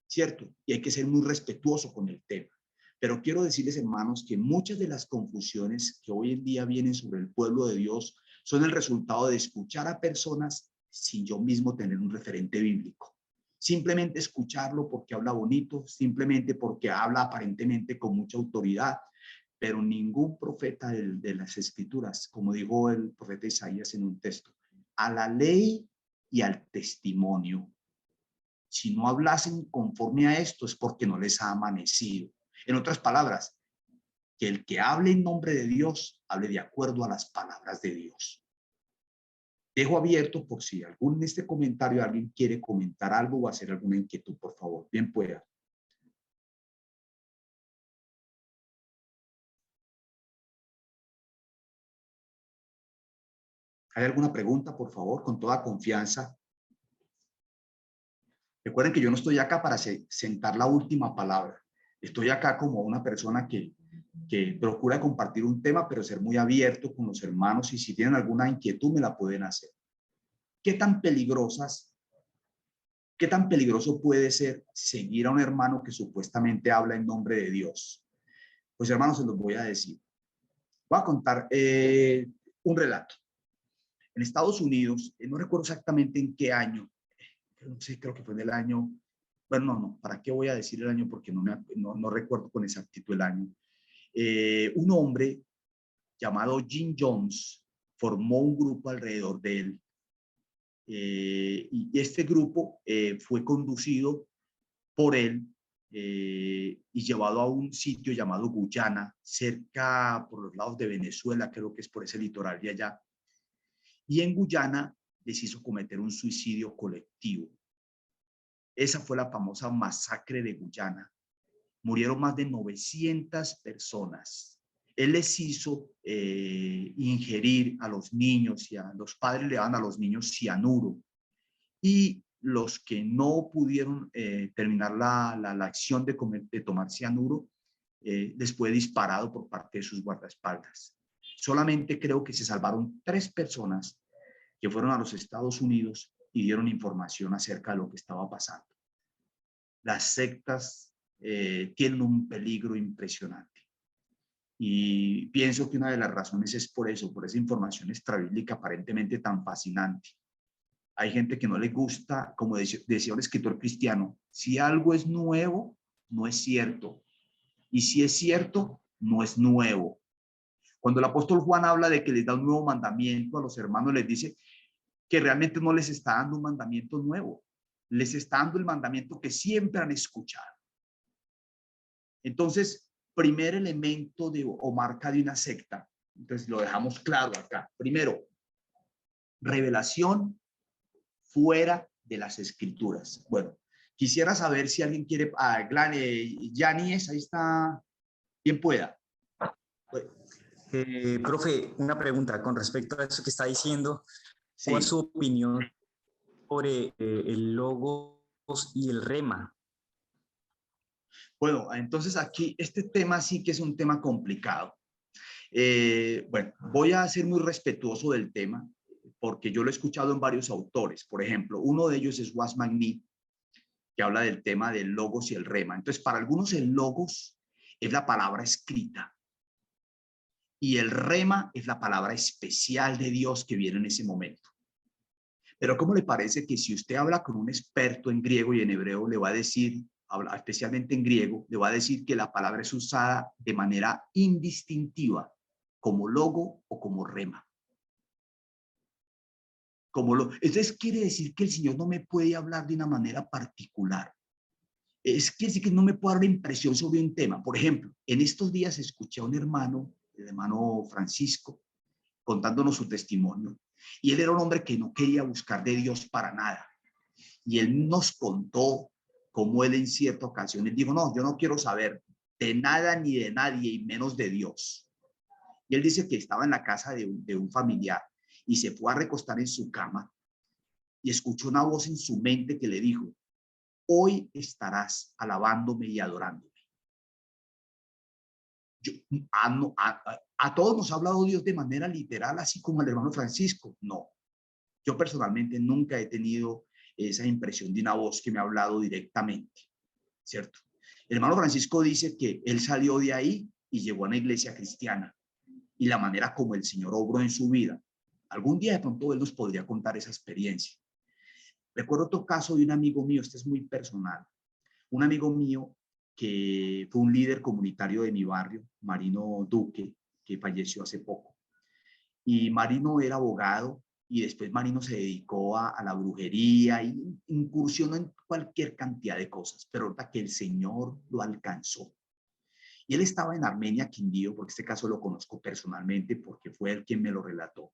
Speaker 1: ¿cierto? Y hay que ser muy respetuoso con el tema. Pero quiero decirles, hermanos, que muchas de las confusiones que hoy en día vienen sobre el pueblo de Dios son el resultado de escuchar a personas sin yo mismo tener un referente bíblico. Simplemente escucharlo porque habla bonito, simplemente porque habla aparentemente con mucha autoridad, pero ningún profeta de las escrituras, como dijo el profeta Isaías en un texto, a la ley y al testimonio. Si no hablasen conforme a esto es porque no les ha amanecido. En otras palabras, que el que hable en nombre de Dios, hable de acuerdo a las palabras de Dios. Dejo abierto por si en este comentario alguien quiere comentar algo o hacer alguna inquietud, por favor. Bien pueda. ¿Hay alguna pregunta, por favor? Con toda confianza. Recuerden que yo no estoy acá para sentar la última palabra. Estoy acá como una persona que procura compartir un tema, pero ser muy abierto con los hermanos y si tienen alguna inquietud me la pueden hacer. ¿Qué tan peligroso puede ser seguir a un hermano que supuestamente habla en nombre de Dios? Pues hermanos, se los voy a decir. Voy a contar un relato. En Estados Unidos, no recuerdo exactamente en qué año, no sé, creo que fue en el año, bueno, no, ¿para qué voy a decir el año? Porque no recuerdo con exactitud el año. Un hombre llamado Jim Jones formó un grupo alrededor de él. Y este grupo fue conducido por él y llevado a un sitio llamado Guyana, cerca por los lados de Venezuela, creo que es por ese litoral de allá. Y en Guyana les hizo cometer un suicidio colectivo. Esa fue la famosa masacre de Guyana. murieron más de 900 personas. Él les hizo ingerir a los niños, y a los padres le daban a los niños cianuro, y los que no pudieron terminar la acción de tomar cianuro, les fue disparado por parte de sus guardaespaldas. Solamente creo que se salvaron 3 personas que fueron a los Estados Unidos y dieron información acerca de lo que estaba pasando. Las sectas tienen un peligro impresionante. Y pienso que una de las razones es por eso, por esa información extrabíblica aparentemente tan fascinante. Hay gente que no le gusta, como decía un escritor cristiano, si algo es nuevo, no es cierto. Y si es cierto, no es nuevo. Cuando el apóstol Juan habla de que les da un nuevo mandamiento a los hermanos, les dice que realmente no les está dando un mandamiento nuevo. Les está dando el mandamiento que siempre han escuchado. Entonces, primer elemento o marca de una secta, entonces lo dejamos claro acá. Primero, revelación fuera de las escrituras. Bueno, quisiera saber si alguien quiere, Yanis, ahí está, quien pueda.
Speaker 5: Profe, una pregunta con respecto a eso que está diciendo.
Speaker 1: Sí.
Speaker 5: ¿Cuál es su opinión sobre el logos y el rema?
Speaker 1: Bueno, entonces aquí este tema sí que es un tema complicado. Bueno, voy a ser muy respetuoso del tema porque yo lo he escuchado en varios autores. Por ejemplo, uno de ellos es Wasman Nee, que habla del tema del logos y el rema. Entonces, para algunos el logos es la palabra escrita y el rema es la palabra especial de Dios que viene en ese momento. Pero ¿cómo le parece que si usted habla con un experto en griego y en hebreo, le va a decir, especialmente en griego, le va a decir que la palabra es usada de manera indistintiva, como logo o como rema? Entonces quiere decir que el Señor no me puede hablar de una manera particular. Quiere decir que no me puede dar la impresión sobre un tema. Por ejemplo, en estos días escuché a un hermano, el hermano Francisco, contándonos su testimonio. Y él era un hombre que no quería buscar de Dios para nada. Y él nos contó cómo él en cierta ocasión, él dijo, no, yo no quiero saber de nada ni de nadie y menos de Dios. Y él dice que estaba en la casa de un familiar y se fue a recostar en su cama y escuchó una voz en su mente que le dijo, hoy estarás alabándome y adorándome. A todos nos ha hablado Dios de manera literal, así como el hermano Francisco. No, yo personalmente nunca he tenido esa impresión de una voz que me ha hablado directamente, ¿cierto? El hermano Francisco dice que él salió de ahí y llegó a una iglesia cristiana y la manera como el Señor obró en su vida. Algún día de pronto él nos podría contar esa experiencia. Recuerdo otro caso de un amigo mío, este es muy personal. Un amigo mío que fue un líder comunitario de mi barrio, Marino Duque, que falleció hace poco. Y Marino era abogado y después Marino se dedicó a la brujería y incursionó en cualquier cantidad de cosas, pero ahorita que el Señor lo alcanzó. Y él estaba en Armenia, Quindío, porque este caso lo conozco personalmente porque fue él quien me lo relató.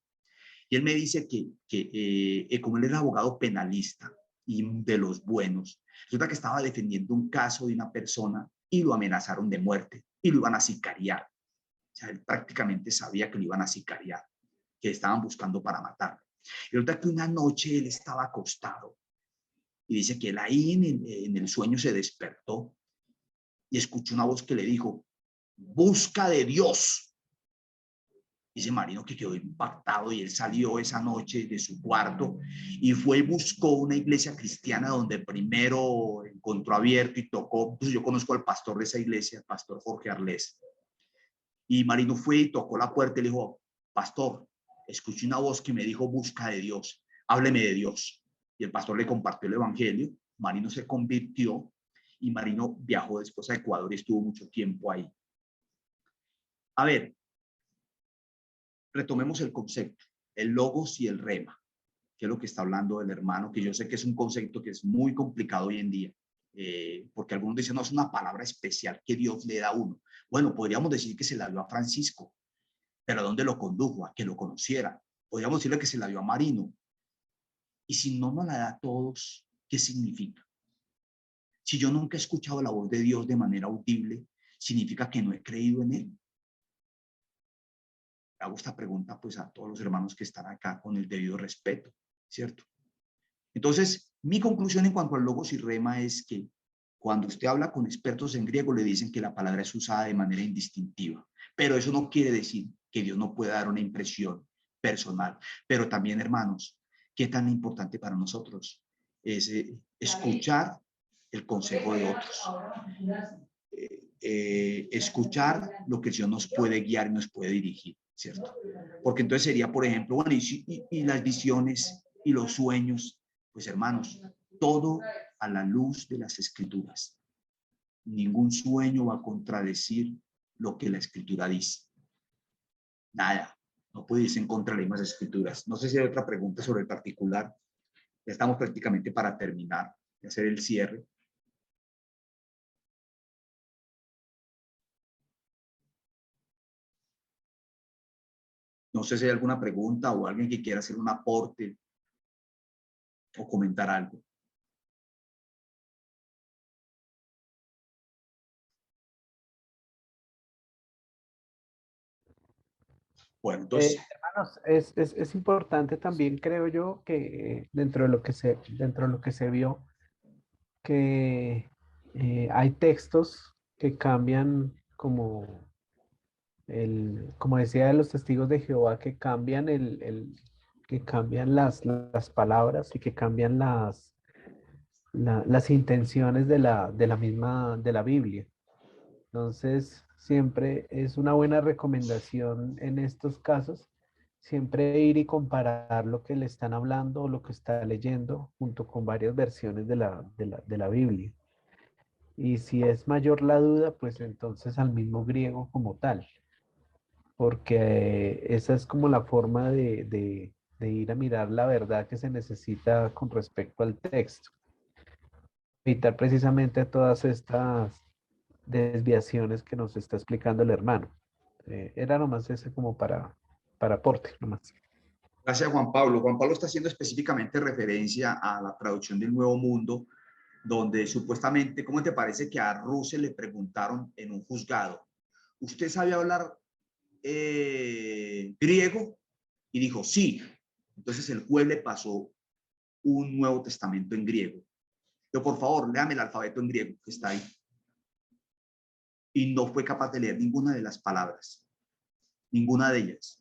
Speaker 1: Y él me dice que como él era abogado penalista y de los buenos, resulta que estaba defendiendo un caso de una persona y lo amenazaron de muerte y lo iban a sicariar. O sea, él prácticamente sabía que lo iban a sicariar, que estaban buscando para matarlo. Y resulta que una noche él estaba acostado y dice que él ahí en el sueño se despertó y escuchó una voz que le dijo, busca de Dios. Dice Marino que quedó impactado y él salió esa noche de su cuarto y fue y buscó una iglesia cristiana donde primero encontró abierto y tocó. Pues yo conozco al pastor de esa iglesia, el pastor Jorge Arles. Y Marino fue y tocó la puerta y le dijo, pastor, escuché una voz que me dijo, busca de Dios, hábleme de Dios. Y el pastor le compartió el evangelio, Marino se convirtió y Marino viajó después a Ecuador y estuvo mucho tiempo ahí. A ver, retomemos el concepto, el logos y el rema, que es lo que está hablando el hermano, que yo sé que es un concepto que es muy complicado hoy en día, porque algunos dicen, no, es una palabra especial que Dios le da a uno. Bueno, podríamos decir que se la dio a Francisco, pero ¿a dónde lo condujo? A que lo conociera. Podríamos decirle que se la dio a Marino. Y si no nos la da a todos, ¿qué significa? Si yo nunca he escuchado la voz de Dios de manera audible, significa que no he creído en Él. Hago esta pregunta pues a todos los hermanos que están acá con el debido respeto, ¿cierto? Entonces, mi conclusión en cuanto al logos y rema es que cuando usted habla con expertos en griego, le dicen que la palabra es usada de manera indistintiva, pero eso no quiere decir que Dios no pueda dar una impresión personal. Pero también, hermanos, qué tan importante para nosotros es escuchar el consejo de otros. Escuchar lo que el Señor nos puede guiar y nos puede dirigir, ¿cierto? Porque entonces sería, por ejemplo, bueno, y las visiones y los sueños, pues hermanos, todo a la luz de las Escrituras. Ningún sueño va a contradecir lo que la Escritura dice. Nada, no puede irse en contra de las mismas Escrituras. No sé si hay otra pregunta sobre el particular. Ya estamos prácticamente para terminar y hacer el cierre. No sé si hay alguna pregunta o alguien que quiera hacer un aporte o comentar algo. Bueno, entonces,
Speaker 4: Hermanos, es importante también, creo yo, que dentro de lo que se vio, que hay textos que cambian como decía de los testigos de Jehová, que cambian que cambian las palabras y que cambian las intenciones de la misma, de la Biblia. Entonces, siempre es una buena recomendación en estos casos, siempre ir y comparar lo que le están hablando o lo que está leyendo junto con varias versiones de la Biblia. Y si es mayor la duda, pues entonces al mismo griego como tal, porque esa es como la forma de ir a mirar la verdad que se necesita con respecto al texto. Evitar precisamente todas estas desviaciones que nos está explicando el hermano. Era nomás ese como para aporte, nomás.
Speaker 1: gracias Juan Pablo. Juan Pablo está haciendo específicamente referencia a la traducción del Nuevo Mundo, donde supuestamente, ¿cómo te parece que a Russell le preguntaron en un juzgado, ¿usted sabe hablar griego? Y dijo, sí. Entonces el juez le pasó un Nuevo Testamento en griego. Pero por favor, léame el alfabeto en griego que está ahí. Y no fue capaz de leer ninguna de las palabras, ninguna de ellas.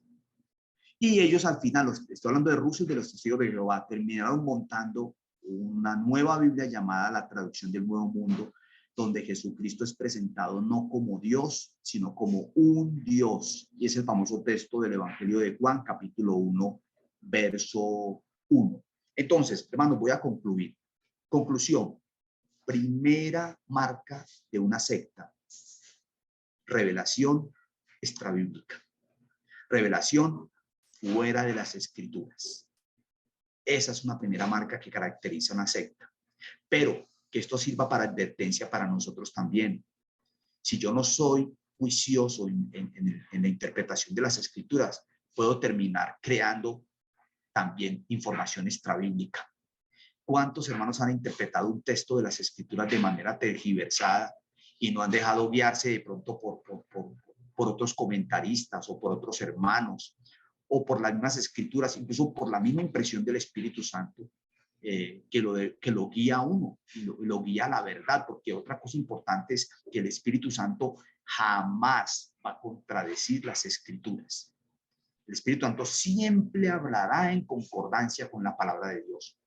Speaker 1: Y ellos al final, estoy hablando de Russell y de los testigos de Jehová, terminaron montando una nueva Biblia llamada la traducción del Nuevo Mundo, donde Jesucristo es presentado no como Dios, sino como un Dios. Y es el famoso texto del Evangelio de Juan, capítulo 1, verso 1. Entonces, hermanos, voy a concluir. Conclusión. Primera marca de una secta. Revelación extrabíblica. Revelación fuera de las Escrituras. Esa es una primera marca que caracteriza una secta. Pero que esto sirva para advertencia para nosotros también. Si yo no soy juicioso en la interpretación de las Escrituras, puedo terminar creando también información extrabíblica. ¿Cuántos hermanos han interpretado un texto de las Escrituras de manera tergiversada y no han dejado guiarse de pronto por otros comentaristas o por otros hermanos o por las mismas Escrituras, incluso por la misma impresión del Espíritu Santo que lo guía a uno y lo guía a la verdad? Porque otra cosa importante es que el Espíritu Santo jamás va a contradecir las Escrituras. El Espíritu Santo siempre hablará en concordancia con la palabra de Dios.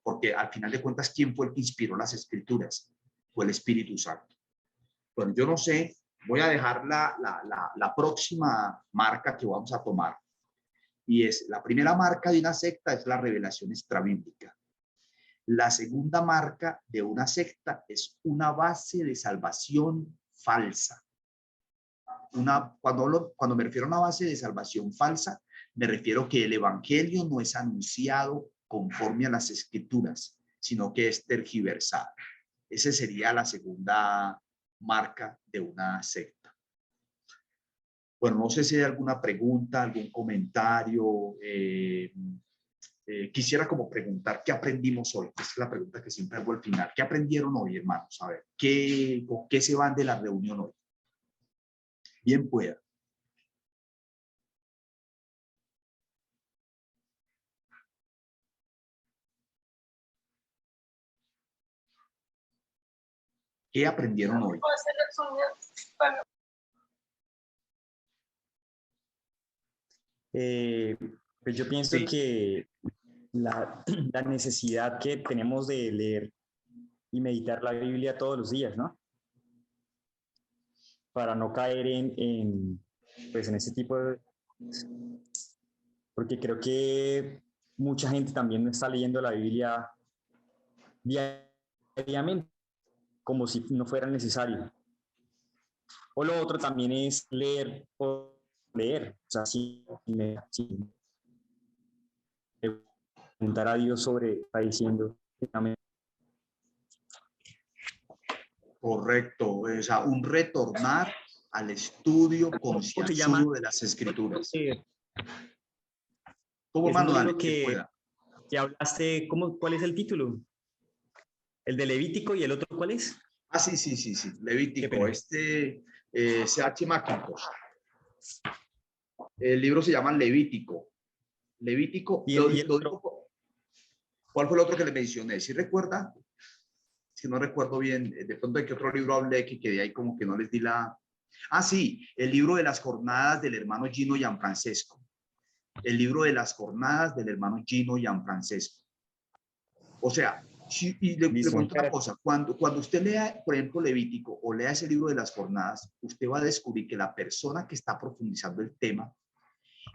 Speaker 1: Porque al final de cuentas, ¿quién fue el que inspiró las Escrituras? Fue el Espíritu Santo. Bueno, yo no sé, voy a dejar la próxima marca que vamos a tomar. Y es, la primera marca de una secta es la revelación extrabíblica. La segunda marca de una secta es una base de salvación falsa. Cuando me refiero a una base de salvación falsa, me refiero que el evangelio no es anunciado conforme a las Escrituras, sino que es tergiversado. Esa sería la segunda marca de una secta. Bueno, no sé si hay alguna pregunta, algún comentario. quisiera como preguntar, ¿qué aprendimos hoy? Esa es la pregunta que siempre hago al final. ¿Qué aprendieron hoy, hermanos? A ver, ¿con qué se van de la reunión hoy? Bien pueda. ¿Qué aprendieron hoy?
Speaker 5: Pues yo pienso
Speaker 1: Sí.
Speaker 5: que la necesidad que tenemos de leer y meditar la Biblia todos los días, ¿no? Para no caer pues en ese tipo de... Porque creo que mucha gente también no está leyendo la Biblia diariamente, como si no fuera necesario. O lo otro también es leer por leer, o sea, sin preguntar a Dios sobre, está diciendo.
Speaker 1: Correcto, o sea, un retornar al estudio
Speaker 5: ¿Cómo se llama?
Speaker 1: concienzudo de las Escrituras. ¿Cómo,
Speaker 5: Es un
Speaker 1: hermano
Speaker 5: libro
Speaker 1: Dani, que pueda?
Speaker 5: que hablaste, ¿cuál es el título? El de Levítico y el otro, ¿cuál es?
Speaker 1: Ah, sí, sí, sí, sí,
Speaker 5: Qué
Speaker 1: Levítico,
Speaker 5: pena.
Speaker 1: C.H. Mackintosh. El libro se llama Levítico. Levítico,
Speaker 5: Y
Speaker 1: lo
Speaker 5: el otro,
Speaker 1: digo, ¿cuál fue el otro que le mencioné? ¿Sí recuerda? Si no recuerdo bien, de pronto de qué otro libro hablé que quedé ahí como que no les di la... Ah, sí, el libro de las jornadas del hermano Gino Gianfrancesco. El libro de las jornadas del hermano Gino Gianfrancesco. O sea, y le
Speaker 5: listo.
Speaker 1: cuento una cosa, cuando usted lea, por ejemplo, Levítico o lea ese libro de las jornadas, usted va a descubrir que la persona que está profundizando el tema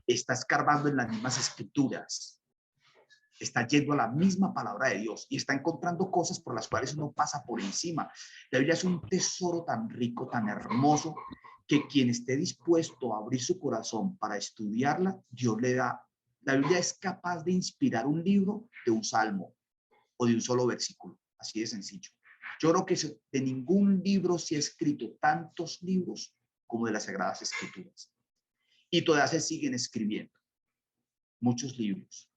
Speaker 1: está escarbando en las mismas escrituras, está yendo a la misma palabra de Dios y está encontrando cosas por las cuales uno pasa por encima. La Biblia es un tesoro tan rico, tan hermoso, que quien esté dispuesto a abrir su corazón para estudiarla, Dios le da. La Biblia es capaz de inspirar un libro de un salmo o de un solo versículo, así de sencillo. Yo creo que de ningún libro se ha escrito tantos libros como de las Sagradas Escrituras. Y todavía se siguen escribiendo muchos libros.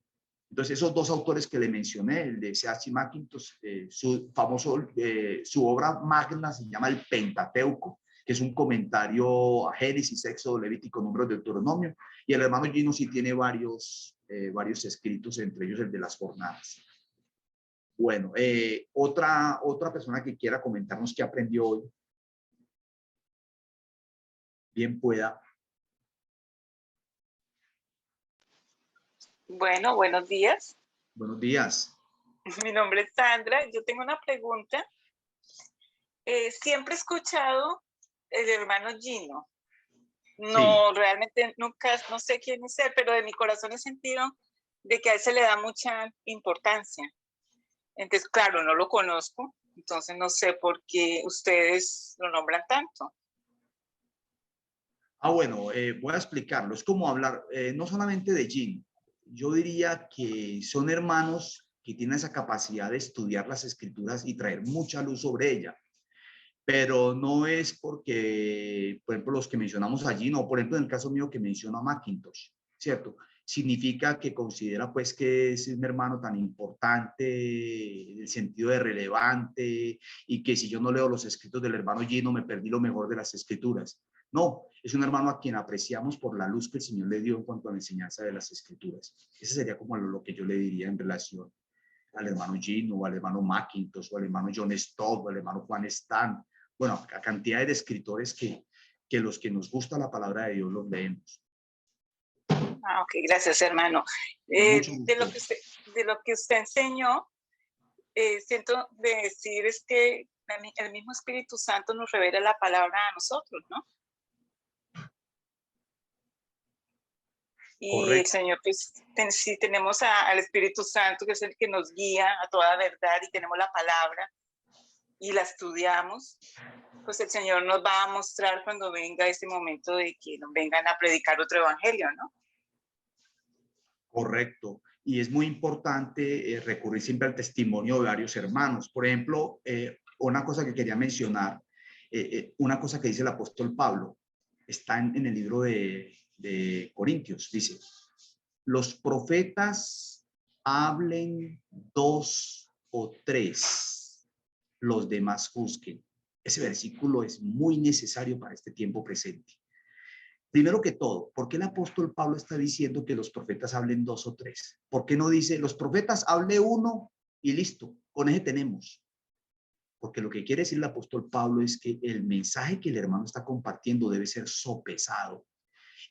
Speaker 1: Entonces, esos dos autores que le mencioné, el de C.H. Mackintosh, su obra magna se llama el Pentateuco, que es un comentario a Génesis, Éxodo, Levítico, Números, Deuteronomio, y el hermano Gino sí tiene varios escritos, entre ellos el de las jornadas. Bueno, otra persona que quiera comentarnos qué aprendió hoy, bien pueda.
Speaker 7: Bueno, buenos días.
Speaker 1: Buenos días.
Speaker 7: Mi nombre es Sandra. Yo tengo una pregunta. Siempre he escuchado el hermano Gino. No, sí. Realmente nunca, no sé quién es él, pero de mi corazón he sentido de que a él se le da mucha importancia. Entonces, claro, no lo conozco, entonces no sé por qué ustedes lo nombran tanto.
Speaker 1: Bueno, voy a explicarlo. Es como hablar, no solamente de Gino. Yo diría que son hermanos que tienen esa capacidad de estudiar las escrituras y traer mucha luz sobre ella. Pero no es porque, por ejemplo, los que mencionamos allí, no, por ejemplo, en el caso mío que menciona Mackintosh, ¿cierto? Significa que considera pues que es un hermano tan importante en el sentido de relevante y que si yo no leo los escritos del hermano Gino me perdí lo mejor de las escrituras. No, es un hermano a quien apreciamos por la luz que el Señor le dio en cuanto a la enseñanza de las escrituras. Ese sería como lo que yo le diría en relación al hermano Gino, o al hermano Mackintosh, o al hermano John Stott, o al hermano Juan Stan. Bueno, a cantidad de escritores que los que nos gusta la palabra de Dios los leemos.
Speaker 7: Ah, ok, gracias, hermano. De lo que usted enseñó, siento de decir es que el mismo Espíritu Santo nos revela la palabra a nosotros, ¿no? Y correcto. El Señor, pues, si tenemos al Espíritu Santo, que es el que nos guía a toda verdad, y tenemos la palabra, y la estudiamos, pues el Señor nos va a mostrar cuando venga ese momento de que nos vengan a predicar otro evangelio, ¿no?
Speaker 1: Correcto. Y es muy importante recurrir siempre al testimonio de varios hermanos. Por ejemplo, una cosa que quería mencionar, una cosa que dice el apóstol Pablo, está en el libro de Corintios, dice, los profetas hablen 2 o 3, los demás juzguen. Ese versículo es muy necesario para este tiempo presente. Primero que todo, ¿por qué el apóstol Pablo está diciendo que los profetas hablen 2 o 3? ¿Por qué no dice, los profetas hable 1 y listo, con ese tenemos? Porque lo que quiere decir el apóstol Pablo es que el mensaje que el hermano está compartiendo debe ser sopesado.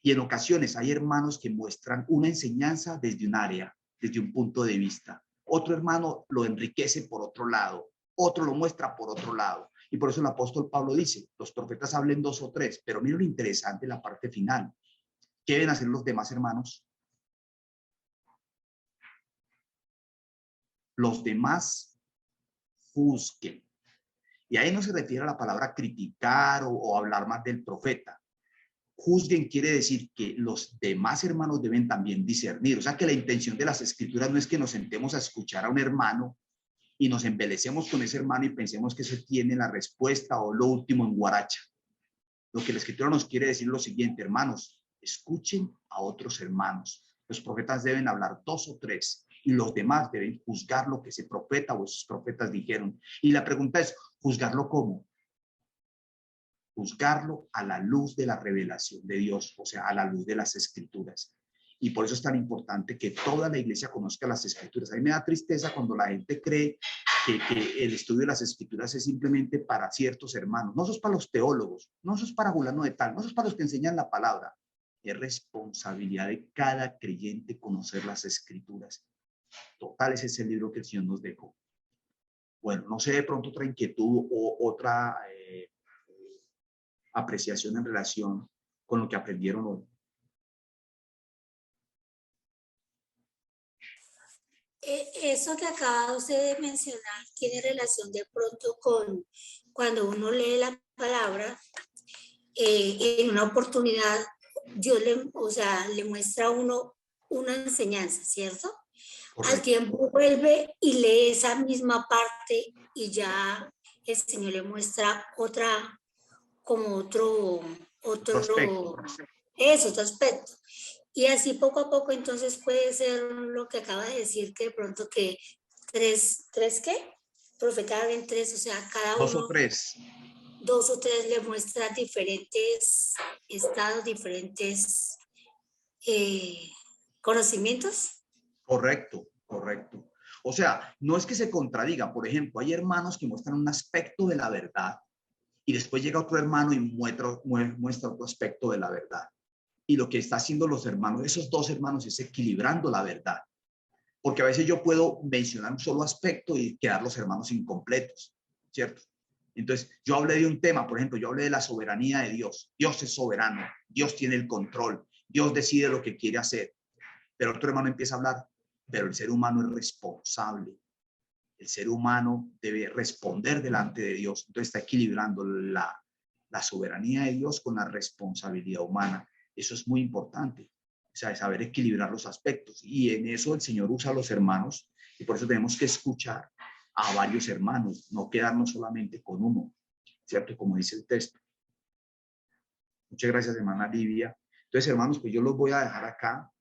Speaker 1: Y en ocasiones hay hermanos que muestran una enseñanza desde un área, desde un punto de vista. Otro hermano lo enriquece por otro lado, otro lo muestra por otro lado. Y por eso el apóstol Pablo dice, los profetas hablen 2 o 3, pero mira lo interesante en la parte final. ¿Qué deben hacer los demás hermanos? Los demás juzguen. Y ahí no se refiere a la palabra criticar o hablar más del profeta. Juzguen quiere decir que los demás hermanos deben también discernir. O sea que la intención de las escrituras no es que nos sentemos a escuchar a un hermano y nos embelecemos con ese hermano y pensemos que ese tiene la respuesta o lo último en guaracha. Lo que la escritura nos quiere decir es lo siguiente, hermanos, escuchen a otros hermanos. Los profetas deben hablar 2 o 3 y los demás deben juzgar lo que ese profeta o esos profetas dijeron. Y la pregunta es, ¿juzgarlo cómo? Juzgarlo a la luz de la revelación de Dios, o sea, a la luz de las escrituras. Y por eso es tan importante que toda la iglesia conozca las escrituras. A mí me da tristeza cuando la gente cree que el estudio de las escrituras es simplemente para ciertos hermanos. No, eso es para los teólogos, no, eso es para fulano de tal, no, eso es para los que enseñan la palabra. Es responsabilidad de cada creyente conocer las escrituras. Total, ese es el libro que el Señor nos dejó. Bueno, no sé de pronto otra inquietud o otra apreciación en relación con lo que aprendieron hoy.
Speaker 6: Eso que acaba usted de mencionar tiene relación de pronto con cuando uno lee la palabra, en una oportunidad Dios le muestra a uno una enseñanza, ¿cierto? Correcto. Al tiempo vuelve y lee esa misma parte y ya el Señor le muestra otra, como otro aspecto. Otro aspecto. Y así poco a poco entonces puede ser lo que acaba de decir, que de pronto que tres ¿qué? Profetas en 3, o sea, cada uno.
Speaker 1: 2 o 3.
Speaker 6: 2 o 3 le muestra diferentes estados, diferentes conocimientos.
Speaker 1: Correcto, correcto. O sea, no es que se contradiga. Por ejemplo, hay hermanos que muestran un aspecto de la verdad y después llega otro hermano y muestra otro aspecto de la verdad. Y lo que está haciendo los hermanos, esos 2 hermanos, es equilibrando la verdad. Porque a veces yo puedo mencionar un solo aspecto y quedar los hermanos incompletos, ¿cierto? Entonces, yo hablé de un tema, por ejemplo, yo hablé de la soberanía de Dios. Dios es soberano, Dios tiene el control, Dios decide lo que quiere hacer. Pero otro hermano empieza a hablar, pero el ser humano es responsable. El ser humano debe responder delante de Dios. Entonces está equilibrando la soberanía de Dios con la responsabilidad humana. Eso es muy importante. O sea, saber equilibrar los aspectos. Y en eso el Señor usa a los hermanos. Y por eso tenemos que escuchar a varios hermanos, no quedarnos solamente con uno, ¿cierto? Como dice el texto. Muchas gracias, hermana Livia. Entonces, hermanos, pues yo los voy a dejar acá.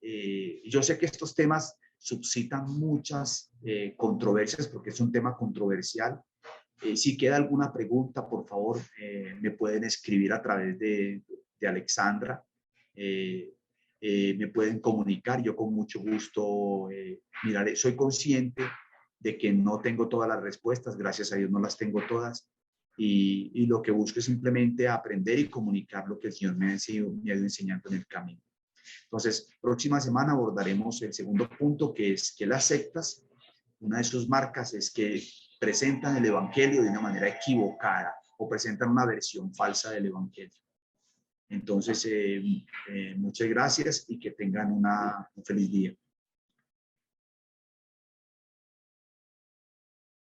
Speaker 1: Yo sé que estos temas suscitan muchas controversias porque es un tema controversial. Si queda alguna pregunta, por favor, me pueden escribir a través de Alexandra. Me pueden comunicar, yo con mucho gusto miraré. Soy consciente de que no tengo todas las respuestas, gracias a Dios no las tengo todas, y lo que busco es simplemente aprender y comunicar lo que el Señor me ha ido enseñando en el camino. Entonces, próxima semana abordaremos el segundo punto, que es que las sectas, una de sus marcas es que presentan el evangelio de una manera equivocada o presentan una versión falsa del evangelio. Entonces, muchas gracias y que tengan un feliz día.